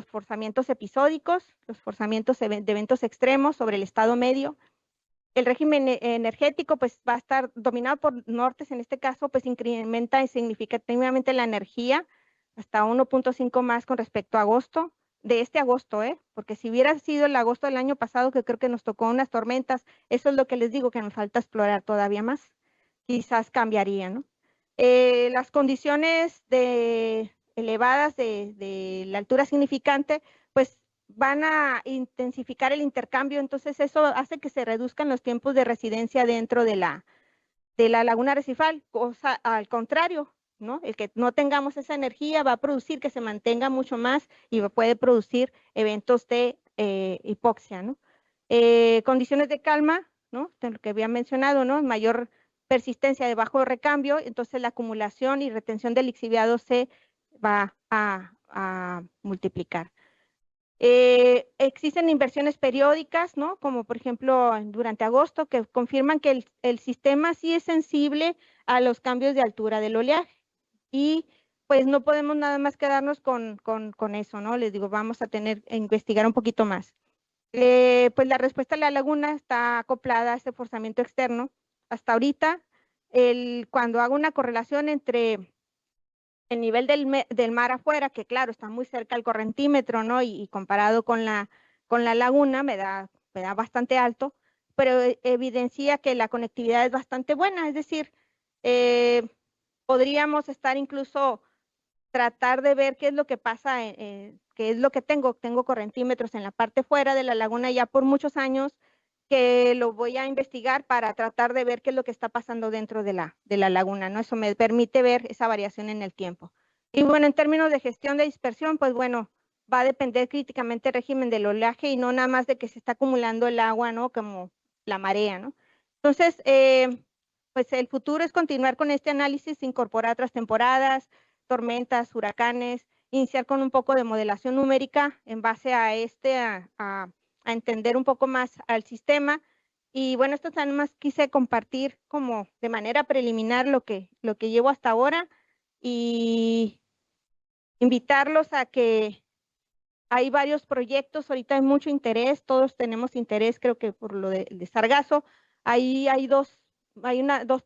forzamientos episódicos, los forzamientos de eventos extremos sobre el estado medio. El régimen energético pues va a estar dominado por nortes, en este caso pues incrementa significativamente la energía, hasta 1.5 más con respecto a agosto, de este agosto, porque si hubiera sido el agosto del año pasado, que creo que nos tocó unas tormentas, eso es lo que les digo, que nos falta explorar todavía más, quizás cambiaría, ¿no? Las condiciones elevadas de la altura significante, pues van a intensificar el intercambio, entonces eso hace que se reduzcan los tiempos de residencia dentro de la laguna arrecifal, cosa al contrario, ¿no? El que no tengamos esa energía va a producir que se mantenga mucho más y puede producir eventos de hipoxia, ¿no? Condiciones de calma, ¿no? De lo que había mencionado, ¿no? Mayor persistencia de bajo recambio, entonces la acumulación y retención del lixiviado se va a multiplicar. Existen inversiones periódicas, ¿no? Como por ejemplo durante agosto, que confirman que el sistema sí es sensible a los cambios de altura del oleaje. Y pues no podemos nada más quedarnos con eso, ¿no? Les digo, vamos a tener que investigar un poquito más. Pues la respuesta de la laguna está acoplada a este forzamiento externo. Hasta ahorita, cuando hago una correlación entre el nivel del mar afuera, que claro, está muy cerca al correntímetro, ¿no? Y comparado con la laguna me da bastante alto, pero evidencia que la conectividad es bastante buena, es decir, podríamos estar incluso tratar de ver qué es lo que pasa, qué es lo que tengo. Tengo correntímetros en la parte fuera de la laguna ya por muchos años, que lo voy a investigar para tratar de ver qué es lo que está pasando dentro de la laguna, ¿no? Eso me permite ver esa variación en el tiempo. Y bueno, en términos de gestión de dispersión, pues bueno, va a depender críticamente el régimen del oleaje y no nada más de que se está acumulando el agua, ¿no? Como la marea, ¿no? Entonces, pues el futuro es continuar con este análisis, incorporar otras temporadas, tormentas, huracanes, iniciar con un poco de modelación numérica en base a a entender un poco más al sistema. Y bueno, esto nada más quise compartir como de manera preliminar lo que llevo hasta ahora y invitarlos a que hay varios proyectos, ahorita hay mucho interés, todos tenemos interés, creo que por lo de Sargazo. Ahí hay dos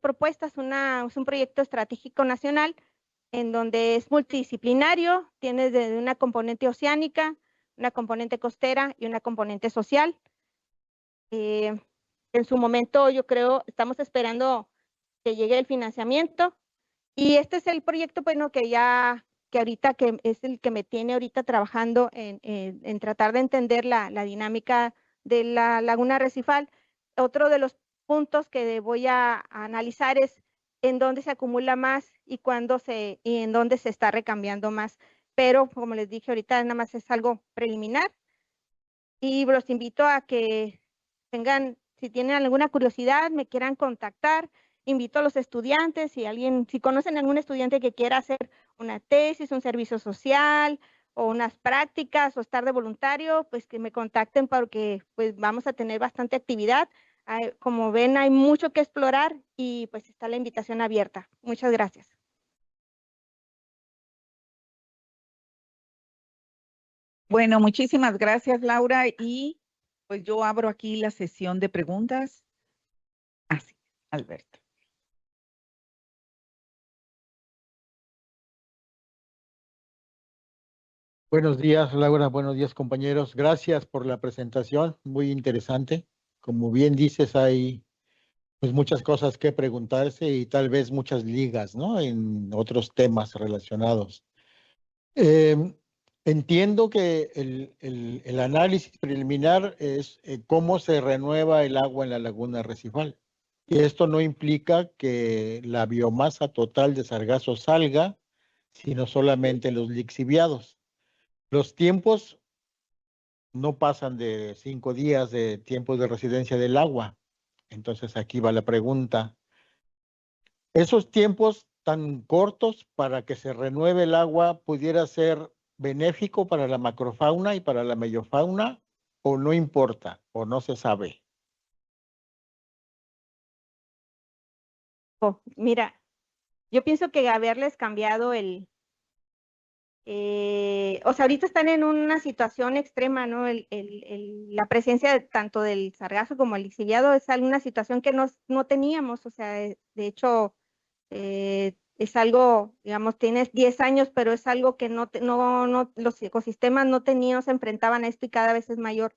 propuestas, es un proyecto estratégico nacional en donde es multidisciplinario, tiene desde una componente oceánica, una componente costera y una componente social. En su momento, yo creo, estamos esperando que llegue el financiamiento. Y este es el proyecto, bueno, que ahorita que es el que me tiene ahorita trabajando en tratar de entender la dinámica de la laguna recifal. Otro de los puntos que voy a analizar es en dónde se acumula más y y en dónde se está recambiando más. Pero como les dije ahorita, nada más es algo preliminar. Y los invito a que si tienen alguna curiosidad, me quieran contactar. Invito a los estudiantes, si conocen a algún estudiante que quiera hacer una tesis, un servicio social o unas prácticas o estar de voluntario, pues que me contacten porque pues vamos a tener bastante actividad. Como ven, hay mucho que explorar y pues está la invitación abierta. Muchas gracias. Bueno, muchísimas gracias, Laura. Y pues yo abro aquí la sesión de preguntas. Así, Alberto. Buenos días, Laura. Buenos días, compañeros. Gracias por la presentación, muy interesante. Como bien dices, hay pues muchas cosas que preguntarse y tal vez muchas ligas, ¿no? En otros temas relacionados. Em, Entiendo que el análisis preliminar es cómo se renueva el agua en la laguna recifal. Y esto no implica que la biomasa total de sargazo salga, sino solamente los lixiviados. Los tiempos no pasan de 5 días de tiempo de residencia del agua. Entonces aquí va la pregunta. ¿Esos tiempos tan cortos para que se renueve el agua pudiera ser benéfico para la macrofauna y para la meiofauna o no importa o no se sabe? Mira, yo pienso que haberles cambiado o sea, ahorita están en una situación extrema, ¿no? La presencia tanto del sargazo como el lixiviado es una situación que no teníamos, o sea, de hecho, es algo, digamos, tienes 10 años, pero es algo que los ecosistemas no se enfrentaban a esto y cada vez es mayor.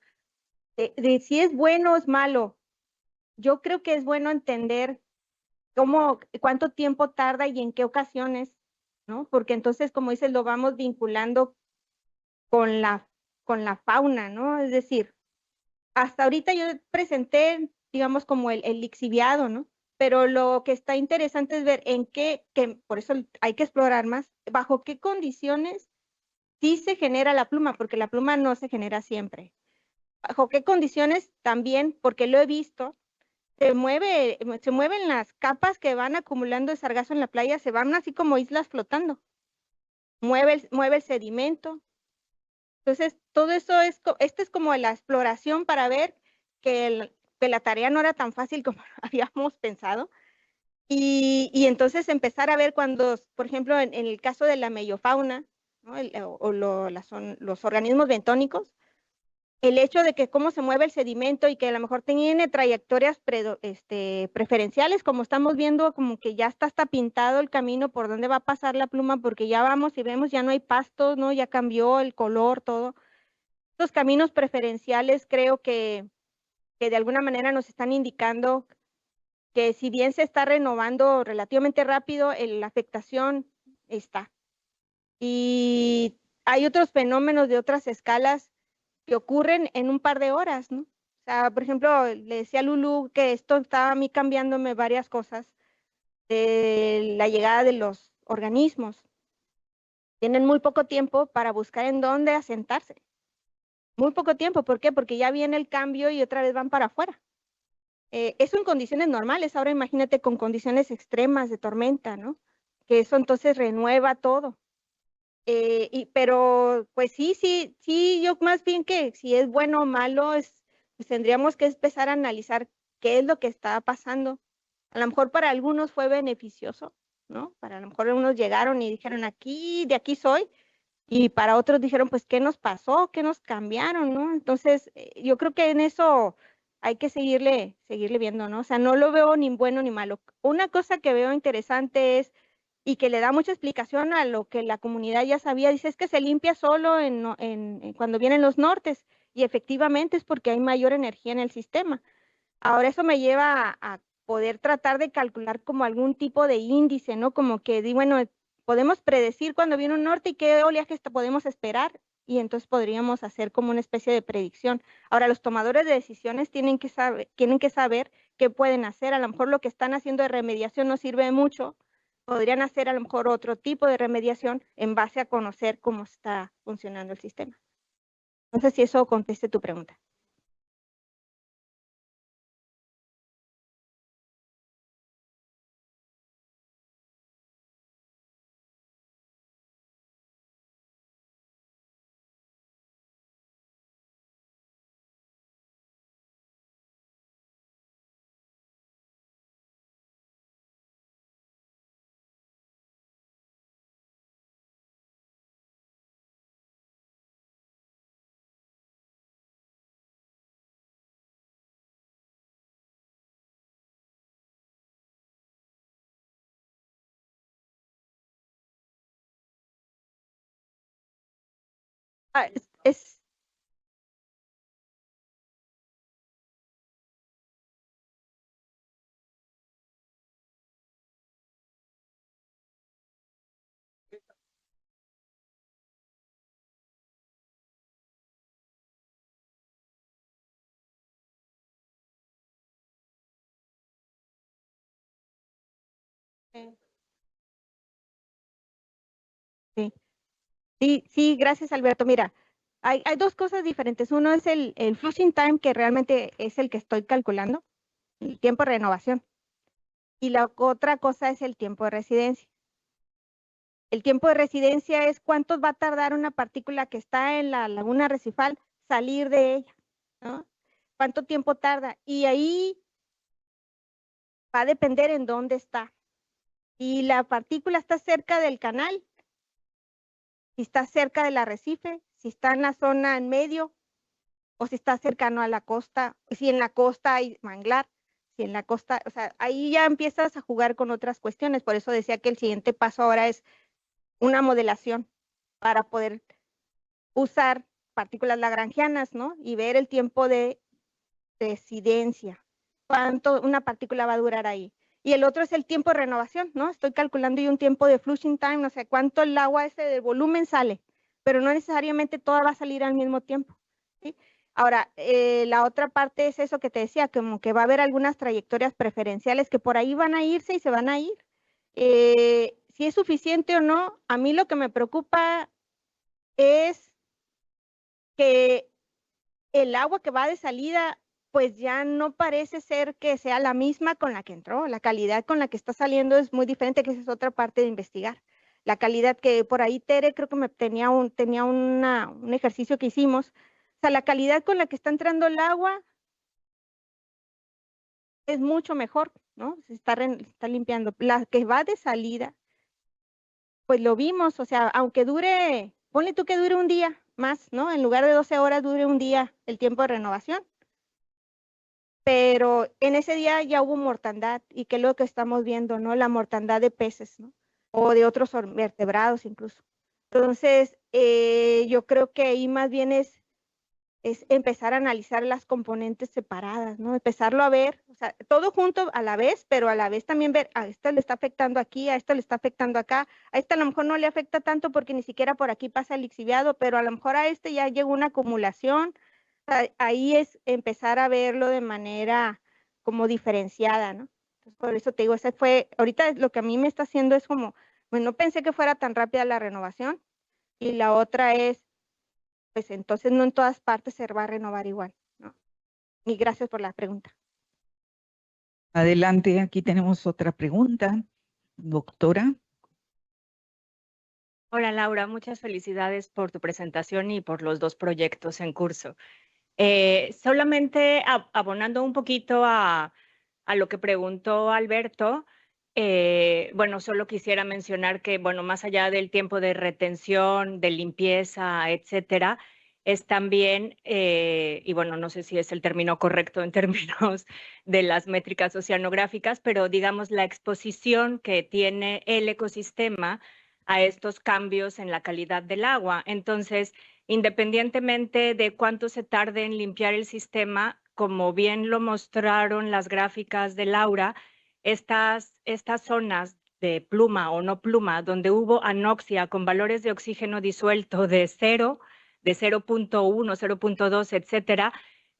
De si es bueno o es malo, yo creo que es bueno entender cuánto tiempo tarda y en qué ocasiones, ¿no? Porque entonces, como dices, lo vamos vinculando con la fauna, ¿no? Es decir, hasta ahorita yo presenté, digamos, como el lixiviado, ¿no? Pero lo que está interesante es ver que por eso hay que explorar más, bajo qué condiciones sí se genera la pluma, porque la pluma no se genera siempre. Bajo qué condiciones también, porque lo he visto, se mueven las capas que van acumulando de sargazo en la playa, se van así como islas flotando. Mueve el sedimento. Entonces, todo eso esta es como la exploración para ver que la tarea no era tan fácil como habíamos pensado. Y entonces empezar a ver por ejemplo, en el caso de la meiofauna, ¿no? Los organismos bentónicos, el hecho de que cómo se mueve el sedimento y que a lo mejor tiene trayectorias preferenciales, como estamos viendo, como que ya está hasta pintado el camino por donde va a pasar la pluma, porque ya vamos y vemos, ya no hay pastos, ¿no? Ya cambió el color, todo. Estos caminos preferenciales creo que de alguna manera nos están indicando que si bien se está renovando relativamente rápido, la afectación está. Y hay otros fenómenos de otras escalas que ocurren en un par de horas, ¿no? O sea, por ejemplo, le decía a Lulu que esto estaba a mí cambiándome varias cosas de la llegada de los organismos. Tienen muy poco tiempo para buscar en dónde asentarse. Muy poco tiempo, ¿por qué? Porque ya viene el cambio y otra vez van para afuera. Eso en condiciones normales, ahora imagínate con condiciones extremas de tormenta, ¿no? Que eso entonces renueva todo. Pero pues sí, yo más bien que si es bueno o malo, pues tendríamos que empezar a analizar qué es lo que está pasando. A lo mejor para algunos fue beneficioso, ¿no? Para a lo mejor algunos llegaron y dijeron aquí, de aquí soy, y para otros dijeron, pues, ¿qué nos pasó? ¿Qué nos cambiaron? ¿No? Entonces, yo creo que en eso hay que seguirle viendo, ¿no? O sea, no lo veo ni bueno ni malo. Una cosa que veo interesante es, y que le da mucha explicación a lo que la comunidad ya sabía, dice, es que se limpia solo cuando vienen los nortes, y efectivamente es porque hay mayor energía en el sistema. Ahora eso me lleva a poder tratar de calcular como algún tipo de índice, ¿no? Como que, bueno, podemos predecir cuando viene un norte y qué oleaje podemos esperar, y entonces podríamos hacer como una especie de predicción. Ahora, los tomadores de decisiones tienen que saber qué pueden hacer. A lo mejor lo que están haciendo de remediación no sirve de mucho. Podrían hacer a lo mejor otro tipo de remediación en base a conocer cómo está funcionando el sistema. No sé si eso conteste tu pregunta. Ah, es sí. Sí, gracias, Alberto. Mira, hay dos cosas diferentes. Uno es el flushing time, que realmente es el que estoy calculando, el tiempo de renovación. Y la otra cosa es el tiempo de residencia. El tiempo de residencia es cuánto va a tardar una partícula que está en la laguna arrecifal salir de ella, ¿no? ¿Cuánto tiempo tarda? Y ahí va a depender en dónde está. Y la partícula está cerca del canal, si está cerca del arrecife, si está en la zona en medio, o si está cercano a la costa, si en la costa hay manglar, si en la costa, o sea, ahí ya empiezas a jugar con otras cuestiones. Por eso decía que el siguiente paso ahora es una modelación para poder usar partículas lagrangianas, ¿no? Y ver el tiempo de residencia, cuánto una partícula va a durar ahí. Y el otro es el tiempo de renovación, ¿no? Estoy calculando yo un tiempo de flushing time, no sé cuánto el agua ese del volumen sale, pero no necesariamente toda va a salir al mismo tiempo, ¿sí? Ahora, la otra parte es eso que te decía, como que va a haber algunas trayectorias preferenciales que por ahí van a irse y se van a ir. Si es suficiente o no, a mí lo que me preocupa es que el agua que va de salida, pues ya no parece ser que sea la misma con la que entró. La calidad con la que está saliendo es muy diferente, que esa es otra parte de investigar. La calidad que por ahí Tere creo que tenía un ejercicio que hicimos. O sea, la calidad con la que está entrando el agua es mucho mejor, ¿no? Se está limpiando. La que va de salida, pues lo vimos, o sea, aunque dure, ponle tú que dure un día más, ¿no? En lugar de 12 horas, dure un día el tiempo de renovación. Pero en ese día ya hubo mortandad, y que es lo que estamos viendo, ¿no? La mortandad de peces, ¿no? O de otros vertebrados incluso. Entonces, yo creo que ahí más bien es es empezar a analizar las componentes separadas, ¿no? Empezarlo a ver, o sea, todo junto a la vez, pero a la vez también ver, a esto le está afectando aquí, a esto le está afectando acá, a este a lo mejor no le afecta tanto porque ni siquiera por aquí pasa el lixiviado, pero a lo mejor a este ya llegó una acumulación. O sea, ahí es empezar a verlo de manera como diferenciada, ¿no? Entonces, por eso te digo, ese fue, ahorita lo que a mí me está haciendo es como, pues no pensé que fuera tan rápida la renovación, y la otra es, pues entonces no en todas partes se va a renovar igual, ¿no? Y gracias por la pregunta. Adelante, aquí tenemos otra pregunta, doctora. Hola Laura, muchas felicidades por tu presentación y por los 2 proyectos en curso. Solamente abonando un poquito a lo que preguntó Alberto, bueno, solo quisiera mencionar que, bueno, más allá del tiempo de retención, de limpieza, etcétera, es también, y bueno, no sé si es el término correcto en términos de las métricas oceanográficas, pero digamos la exposición que tiene el ecosistema a estos cambios en la calidad del agua. Entonces, independientemente de cuánto se tarde en limpiar el sistema, como bien lo mostraron las gráficas de Laura, estas zonas de pluma o no pluma, donde hubo anoxia con valores de oxígeno disuelto de 0, de 0.1, 0.2, etcétera,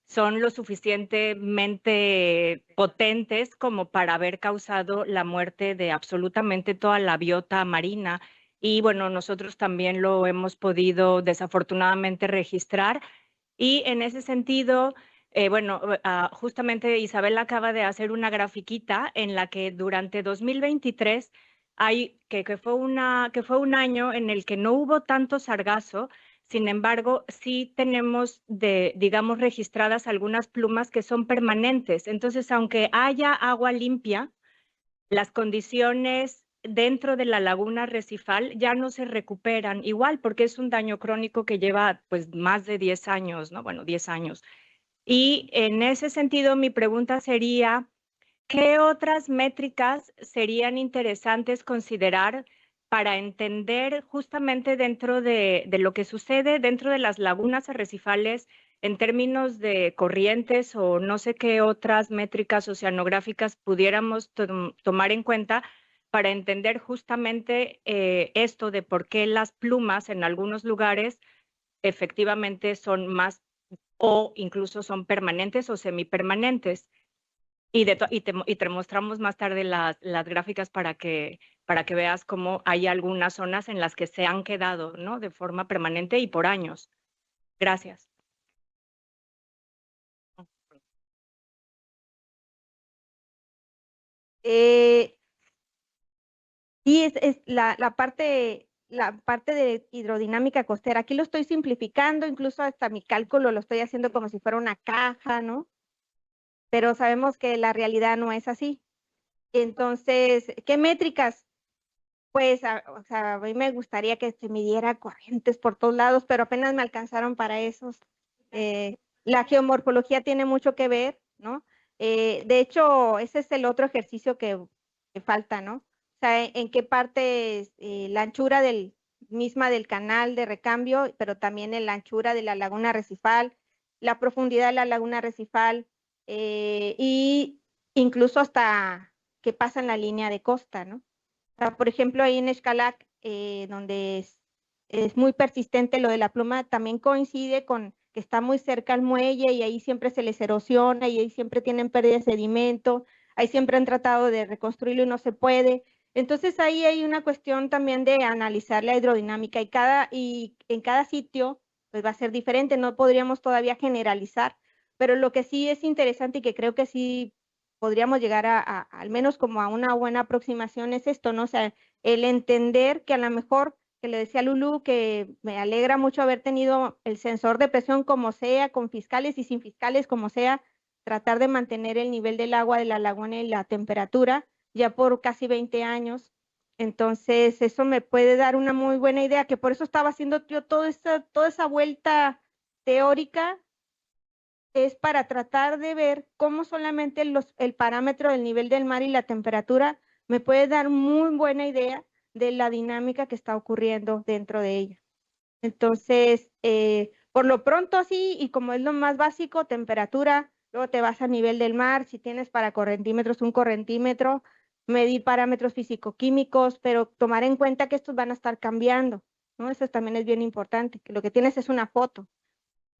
son lo suficientemente potentes como para haber causado la muerte de absolutamente toda la biota marina. Y bueno, nosotros también lo hemos podido desafortunadamente registrar. Y en ese sentido, bueno, justamente Isabel acaba de hacer una grafiquita en la que durante 2023 que fue un año en el que no hubo tanto sargazo. Sin embargo, sí tenemos, digamos, registradas algunas plumas que son permanentes. Entonces, aunque haya agua limpia, las condiciones dentro de la laguna arrecifal ya no se recuperan igual, porque es un daño crónico que lleva pues más de 10 años, ¿no? Bueno, 10 años. Y en ese sentido, mi pregunta sería, ¿qué otras métricas serían interesantes considerar para entender justamente dentro de lo que sucede dentro de las lagunas arrecifales en términos de corrientes o no sé qué otras métricas oceanográficas pudiéramos tomar en cuenta para entender justamente esto de por qué las plumas en algunos lugares efectivamente son más o incluso son permanentes o semipermanentes? Y te mostramos más tarde las gráficas para que veas cómo hay algunas zonas en las que se han quedado, ¿no? De forma permanente y por años. Gracias. Sí, es la parte de hidrodinámica costera. Aquí lo estoy simplificando, incluso hasta mi cálculo lo estoy haciendo como si fuera una caja, ¿no? Pero sabemos que la realidad no es así. Entonces, ¿qué métricas? Pues, o sea, a mí me gustaría que se midiera corrientes por todos lados, pero apenas me alcanzaron para esos. La geomorfología tiene mucho que ver, ¿no? De hecho, ese es el otro ejercicio que falta, ¿no? O sea, en qué parte la anchura misma del canal de recambio, pero también en la anchura de la laguna arrecifal, la profundidad de la laguna arrecifal, y incluso hasta qué pasa en la línea de costa, ¿no? O sea, por ejemplo, ahí en Xcalac, donde es muy persistente lo de la pluma, también coincide con que está muy cerca al muelle y ahí siempre se les erosiona y ahí siempre tienen pérdida de sedimento, ahí siempre han tratado de reconstruirlo y no se puede. Entonces ahí hay una cuestión también de analizar la hidrodinámica y en cada sitio pues va a ser diferente, no podríamos todavía generalizar, pero lo que sí es interesante y que creo que sí podríamos llegar al menos como a una buena aproximación es esto, ¿no? O sea, el entender que a lo mejor, que le decía a Lulu, que me alegra mucho haber tenido el sensor de presión como sea, con fiscales y sin fiscales como sea, tratar de mantener el nivel del agua de la laguna y la temperatura ya por casi 20 años. Entonces, eso me puede dar una muy buena idea, que por eso estaba haciendo yo toda esa vuelta teórica, es para tratar de ver cómo solamente el parámetro del nivel del mar y la temperatura me puede dar muy buena idea de la dinámica que está ocurriendo dentro de ella. Entonces, Por lo pronto sí, y como es lo más básico, temperatura, luego te vas a nivel del mar, si tienes para correntímetros, un correntímetro, medir parámetros físico-químicos, pero tomar en cuenta que estos van a estar cambiando, ¿no? Eso también es bien importante, que lo que tienes es una foto,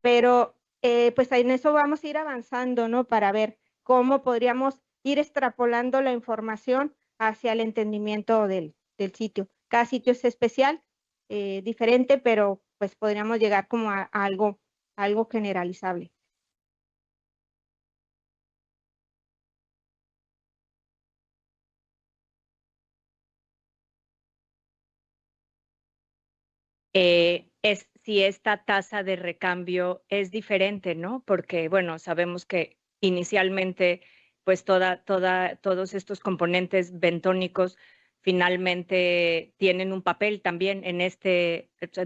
pero pues en eso vamos a ir avanzando, ¿no? Para ver cómo podríamos ir extrapolando la información hacia el entendimiento del sitio. Cada sitio es especial, diferente, pero pues podríamos llegar como a algo generalizable. Si esta tasa de recambio es diferente, ¿no? Porque, bueno, sabemos que inicialmente, pues todos estos componentes bentónicos finalmente tienen un papel también en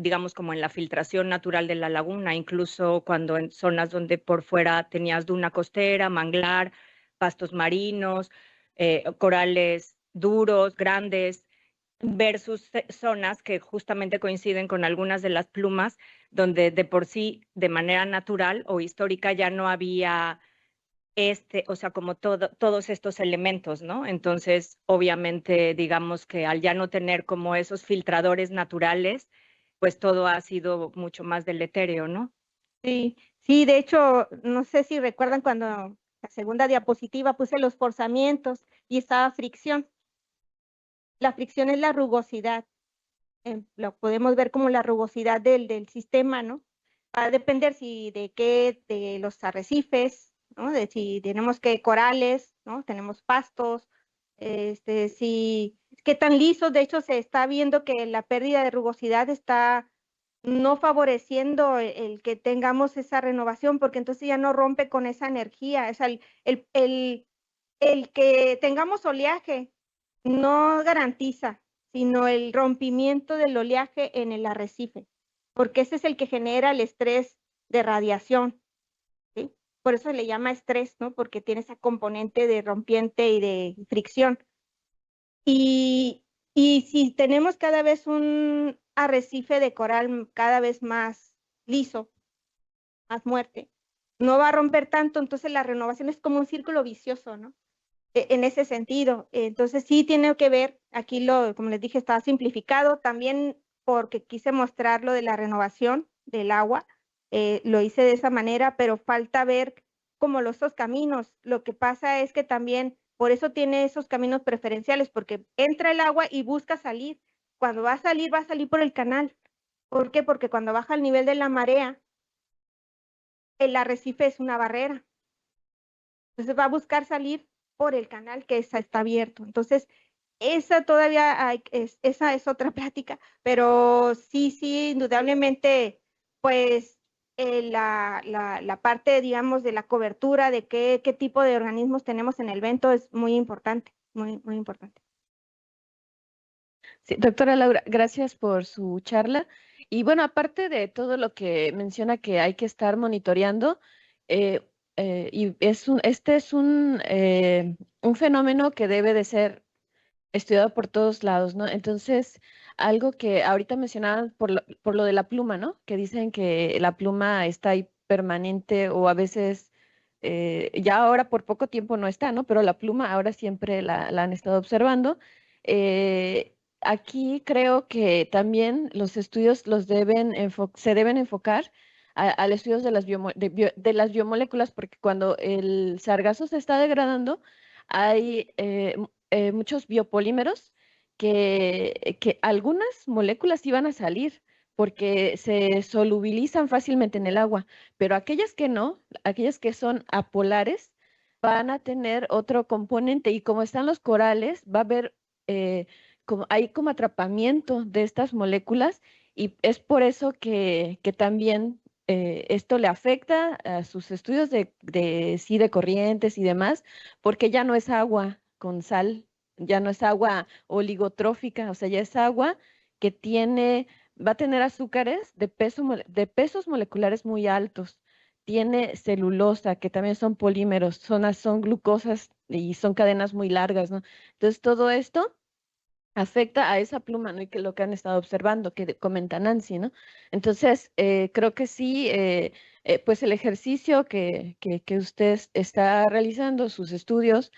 digamos, como en la filtración natural de la laguna, incluso cuando en zonas donde por fuera tenías duna costera, manglar, pastos marinos, corales duros, grandes, versus zonas que justamente coinciden con algunas de las plumas, donde de por sí, de manera natural o histórica, ya no había o sea, como todos estos elementos, ¿no? Entonces, obviamente, digamos que al ya no tener como esos filtradores naturales, pues todo ha sido mucho más deletérea, ¿no? Sí, sí, de hecho, no sé si recuerdan cuando la segunda diapositiva puse los forzamientos y estaba fricción. La fricción es la rugosidad. Lo podemos ver como la rugosidad del sistema, ¿no? Va a depender de los arrecifes, ¿no? De si tenemos corales, ¿no? Tenemos pastos, qué tan lisos. De hecho, se está viendo que la pérdida de rugosidad está no favoreciendo el que tengamos esa renovación, porque entonces ya no rompe con esa energía. O sea, el que tengamos oleaje no garantiza, sino el rompimiento del oleaje en el arrecife, porque ese es el que genera el estrés de radiación, ¿sí? Por eso se le llama estrés, ¿no? Porque tiene esa componente de rompiente y de fricción. Y si tenemos cada vez un arrecife de coral cada vez más liso, más muerte, no va a romper tanto, entonces la renovación es como un círculo vicioso, ¿no? En ese sentido. Entonces sí tiene que ver, aquí como les dije, está simplificado, también porque quise mostrar lo de la renovación del agua, lo hice de esa manera, pero falta ver como esos caminos. Lo que pasa es que también, por eso tiene esos caminos preferenciales, porque entra el agua y busca salir. Cuando va a salir por el canal. ¿Por qué? Porque cuando baja el nivel de la marea, el arrecife es una barrera. Entonces va a buscar salir por el canal que está abierto. Entonces, esa todavía esa es otra plática, pero sí, indudablemente, pues la parte, digamos, de la cobertura, de qué tipo de organismos tenemos en el bento es muy importante, muy, muy importante. Sí, doctora Laura, gracias por su charla. Y bueno, aparte de todo lo que menciona que hay que estar monitoreando, y este es un fenómeno que debe de ser estudiado por todos lados, ¿no? Entonces, algo que ahorita mencionaban por lo de la pluma, ¿no? Que dicen que la pluma está ahí permanente o a veces, ya ahora por poco tiempo no está, ¿no? Pero la pluma ahora siempre la han estado observando. Aquí creo que también los estudios se deben enfocar al estudio de de las biomoléculas, porque cuando el sargazo se está degradando, hay muchos biopolímeros que algunas moléculas iban a salir porque se solubilizan fácilmente en el agua, pero aquellas que no, aquellas que son apolares, van a tener otro componente y como están los corales, va a haber hay como atrapamiento de estas moléculas y es por eso que también esto le afecta a sus estudios sí, de corrientes y demás, porque ya no es agua con sal, ya no es agua oligotrófica, o sea, ya es agua que va a tener azúcares de pesos moleculares muy altos. Tiene celulosa, que también son polímeros, son glucosas y son cadenas muy largas, ¿no? Entonces, todo esto afecta a esa pluma, ¿no? Y que lo que han estado observando, que comenta Nancy, ¿no? Entonces, creo que sí, pues el ejercicio que usted está realizando, sus estudios,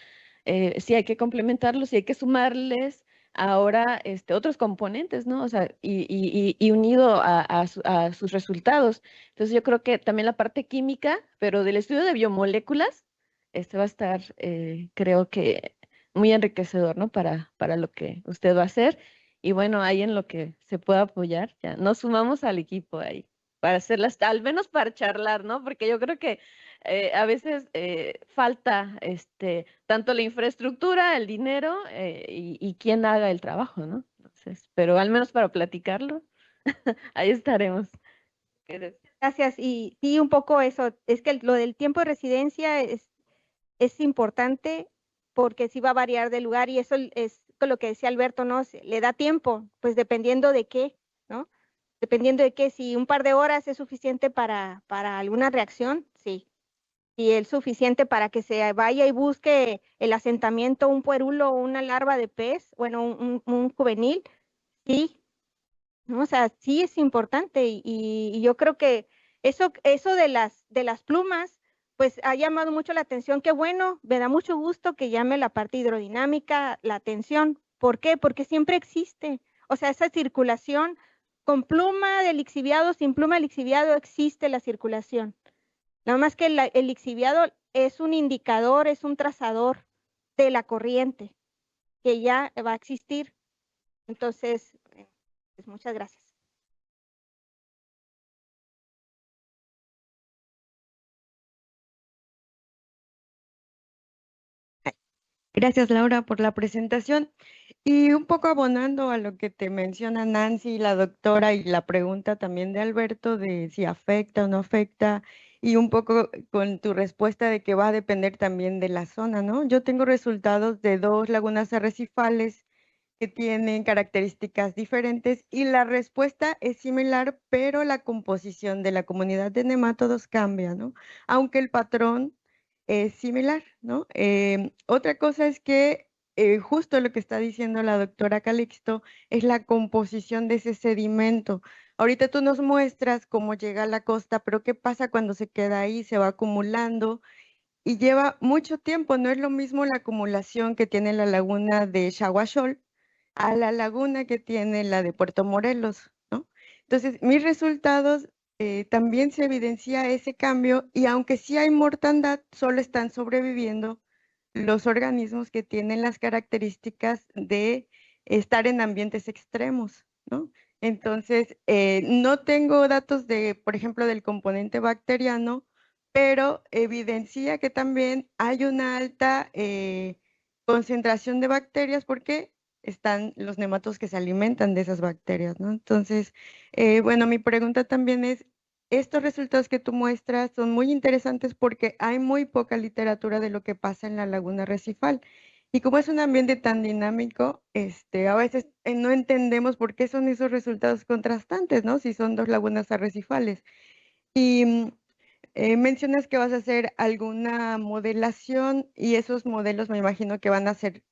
sí hay que complementarlos, sí hay que sumarles ahora otros componentes, ¿no? O sea, y unido a sus resultados. Entonces, yo creo que también la parte química, pero del estudio de biomoléculas, va a estar, creo que muy enriquecedor, ¿no? Para lo que usted va a hacer. Y bueno, ahí en lo que se pueda apoyar, ya nos sumamos al equipo ahí para hacerlas, al menos para charlar, ¿no? Porque yo creo que a veces falta tanto la infraestructura, el dinero y quién haga el trabajo, ¿no? Entonces, pero al menos para platicarlo, ahí estaremos. Gracias. Y sí, un poco eso, es que lo del tiempo de residencia es importante porque sí va a variar de lugar y eso es con lo que decía Alberto, ¿no? Le da tiempo, pues dependiendo de qué, ¿no? Dependiendo de qué, si un par de horas es suficiente para alguna reacción, sí. Si es suficiente para que se vaya y busque el asentamiento, un puerulo o una larva de pez, bueno, un juvenil, sí, ¿no? O sea, sí es importante y yo creo que eso de las plumas, pues ha llamado mucho la atención. Qué bueno, me da mucho gusto que llame la parte hidrodinámica la atención. ¿Por qué? Porque siempre existe. O sea, esa circulación con pluma de lixiviado, sin pluma de lixiviado, existe la circulación. Nada más que el lixiviado es un indicador, es un trazador de la corriente que ya va a existir. Entonces, pues muchas gracias. Gracias, Laura, por la presentación. Y un poco abonando a lo que te menciona Nancy, la doctora, y la pregunta también de Alberto de si afecta o no afecta, y un poco con tu respuesta de que va a depender también de la zona, ¿no? Yo tengo resultados de 2 lagunas arrecifales que tienen características diferentes y la respuesta es similar, pero la composición de la comunidad de nemátodos cambia, ¿no? Aunque el patrón es similar, ¿no? Otra cosa es que justo lo que está diciendo la doctora Calixto es la composición de ese sedimento. Ahorita tú nos muestras cómo llega a la costa, pero ¿qué pasa cuando se queda ahí? Se va acumulando y lleva mucho tiempo. No es lo mismo la acumulación que tiene la laguna de Chaguachol a la laguna que tiene la de Puerto Morelos, ¿no? Entonces, mis resultados también se evidencia ese cambio y aunque sí hay mortandad, solo están sobreviviendo los organismos que tienen las características de estar en ambientes extremos, ¿no? Entonces, no tengo datos de, por ejemplo, del componente bacteriano, pero evidencia que también hay una alta concentración de bacterias porque están los nematodos que se alimentan de esas bacterias, ¿no? Entonces, bueno, mi pregunta también es, estos resultados que tú muestras son muy interesantes porque hay muy poca literatura de lo que pasa en la laguna arrecifal. Y como es un ambiente tan dinámico, a veces no entendemos por qué son esos resultados contrastantes, ¿no? Si son 2 lagunas arrecifales. Y mencionas que vas a hacer alguna modelación y esos modelos me imagino que van a ser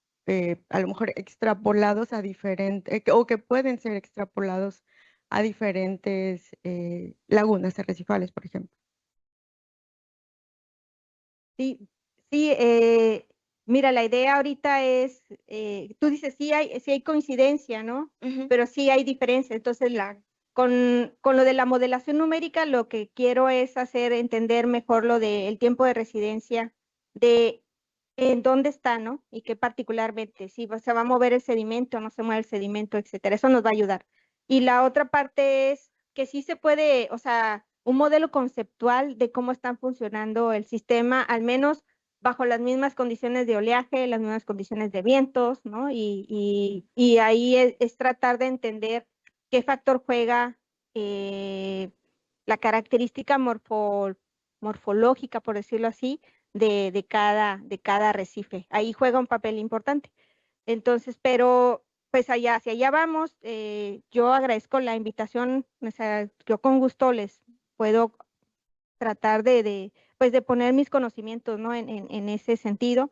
a lo mejor extrapolados a diferentes, o que pueden ser extrapolados a diferentes lagunas arrecifales, por ejemplo. Sí, sí, mira, la idea ahorita es, tú dices, sí hay coincidencia, ¿no? Pero sí hay diferencia. Entonces, con lo de la modelación numérica, lo que quiero es hacer entender mejor lo del tiempo de residencia, de en dónde está, ¿no? Y qué particularmente, si se va a mover el sedimento, no se mueve el sedimento, etcétera. Eso nos va a ayudar. Y la otra parte es que sí se puede, o sea, un modelo conceptual de cómo están funcionando el sistema, al menos bajo las mismas condiciones de oleaje, las mismas condiciones de vientos, ¿no? Y ahí es tratar de entender qué factor juega la característica morfológica, por decirlo así, de cada arrecife. Ahí juega un papel importante. Entonces, pero pues hacia allá vamos. Yo agradezco la invitación, o sea, yo con gusto les puedo tratar pues de poner mis conocimientos, ¿no? En ese sentido.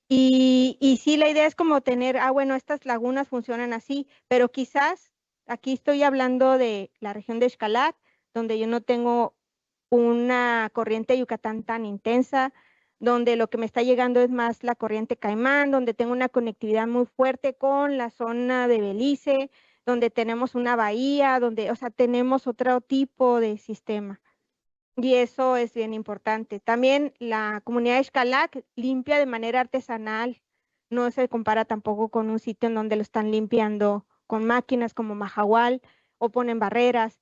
Y sí, la idea es como tener, bueno, estas lagunas funcionan así, pero quizás aquí estoy hablando de la región de Xcalac, donde yo no tengo una corriente Yucatán tan intensa, donde lo que me está llegando es más la corriente Caimán, donde tengo una conectividad muy fuerte con la zona de Belice, donde tenemos una bahía, donde, o sea, tenemos otro tipo de sistema. Y eso es bien importante. También la comunidad de Xcalac limpia de manera artesanal. No se compara tampoco con un sitio en donde lo están limpiando con máquinas como Mahahual o ponen barreras.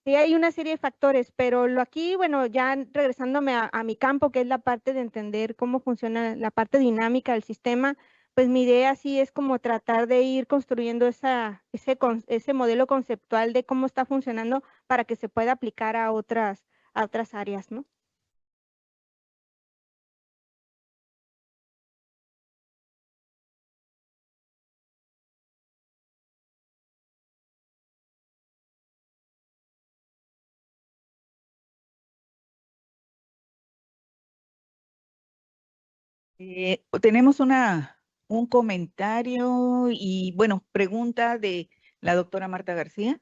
Sí, hay una serie de factores, pero lo aquí, bueno, ya regresándome a mi campo, que es la parte de entender cómo funciona la parte dinámica del sistema, pues mi idea sí es como tratar de ir construyendo ese modelo conceptual de cómo está funcionando para que se pueda aplicar a otras áreas, ¿no? Tenemos un comentario y, bueno, pregunta de la doctora Marta García.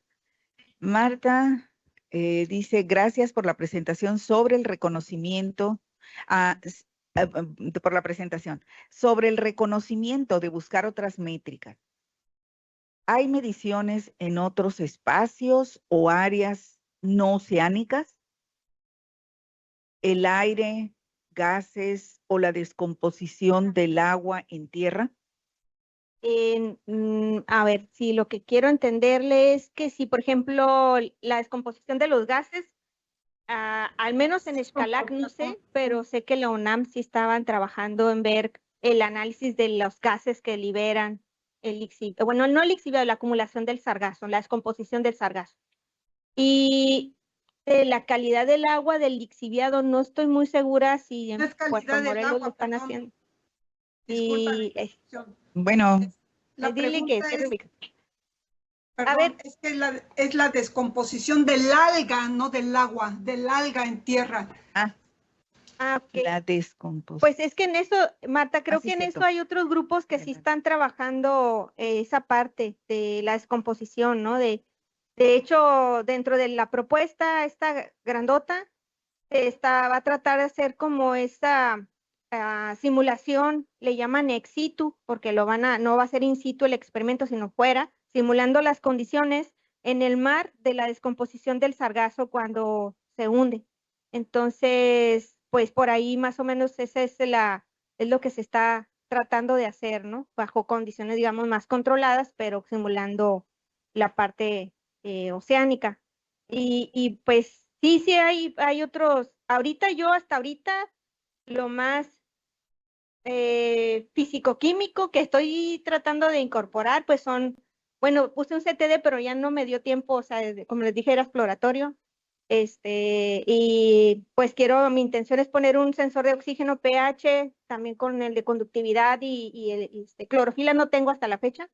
Marta dice, gracias por la presentación sobre el reconocimiento, por la presentación, sobre el reconocimiento de buscar otras métricas. ¿Hay mediciones en otros espacios o áreas no oceánicas? ¿El aire, gases o la descomposición del agua en tierra? A ver, si lo que quiero entenderle es que si, por ejemplo, la descomposición de los gases, al menos en Xcalac no sé, pero sé que la UNAM sí estaban trabajando en ver el análisis de los gases que liberan bueno, no el lixiviado, la acumulación del sargazo, la descomposición del sargazo. Y la calidad del agua del lixiviado, no estoy muy segura si en Puerto Morelos lo están haciendo. Disculpa la Y interrupción. Bueno, La dile que pregunta es, a perdón, ver, es que es la descomposición del alga, no del agua, del alga en tierra. ok. la descomposición. Pues es que en eso, Marta, creo sí, que en cierto. eso hay otros grupos que sí están trabajando esa parte de la descomposición, ¿no? De hecho, dentro de la propuesta, esta grandota, va a tratar de hacer como esta simulación, le llaman ex situ, porque no va a ser in situ el experimento, sino fuera, simulando las condiciones en el mar de la descomposición del sargazo cuando se hunde. Entonces, pues por ahí más o menos esa es lo que se está tratando de hacer, ¿no? Bajo condiciones, digamos, más controladas, pero simulando la parte oceánica. Y pues sí, hay otros. Hasta ahorita, lo más físico-químico que estoy tratando de incorporar, pues bueno, puse un CTD, pero ya no me dio tiempo, o sea, como les dije, era exploratorio. Y pues mi intención es poner un sensor de oxígeno pH, también con el de conductividad y clorofila no tengo hasta la fecha,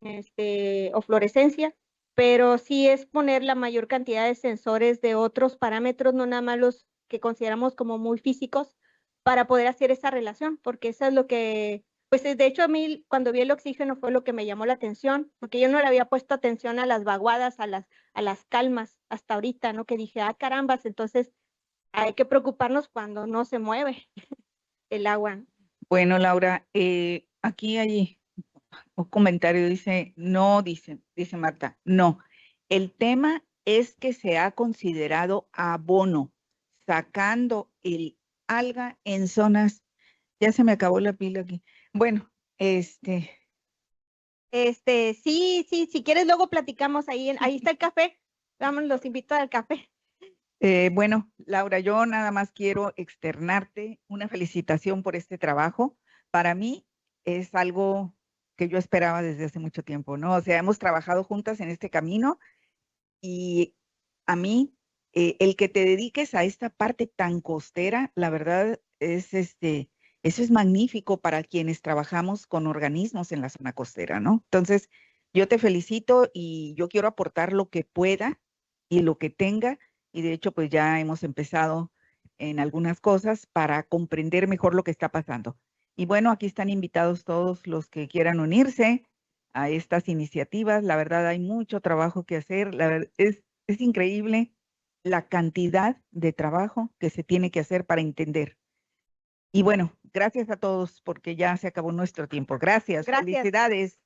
o fluorescencia, pero sí es poner la mayor cantidad de sensores de otros parámetros, no nada más los que consideramos como muy físicos, para poder hacer esa relación, porque eso es lo que, pues de hecho a mí cuando vi el oxígeno fue lo que me llamó la atención, porque yo no le había puesto atención a las vaguadas, a las calmas hasta ahorita, ¿no? Que dije, carambas, entonces hay que preocuparnos cuando no se mueve el agua. Bueno, Laura, aquí hay un comentario, dice Marta, no, el tema es que se ha considerado abono, sacando el alga en zonas, ya se me acabó la pila aquí. Bueno, sí, si quieres luego platicamos ahí está el café, vamos, los invito al café. Bueno, Laura, yo nada más quiero externarte una felicitación por este trabajo. Para mí es algo que yo esperaba desde hace mucho tiempo, ¿no? O sea, hemos trabajado juntas en este camino y a mí, el que te dediques a esta parte tan costera, la verdad es eso es magnífico para quienes trabajamos con organismos en la zona costera, ¿no? Entonces, yo te felicito y yo quiero aportar lo que pueda y lo que tenga. Y de hecho, pues ya hemos empezado en algunas cosas para comprender mejor lo que está pasando. Y bueno, aquí están invitados todos los que quieran unirse a estas iniciativas. La verdad, hay mucho trabajo que hacer. Es increíble la cantidad de trabajo que se tiene que hacer para entender. Y bueno, gracias a todos porque ya se acabó nuestro tiempo. Gracias. Gracias. Felicidades.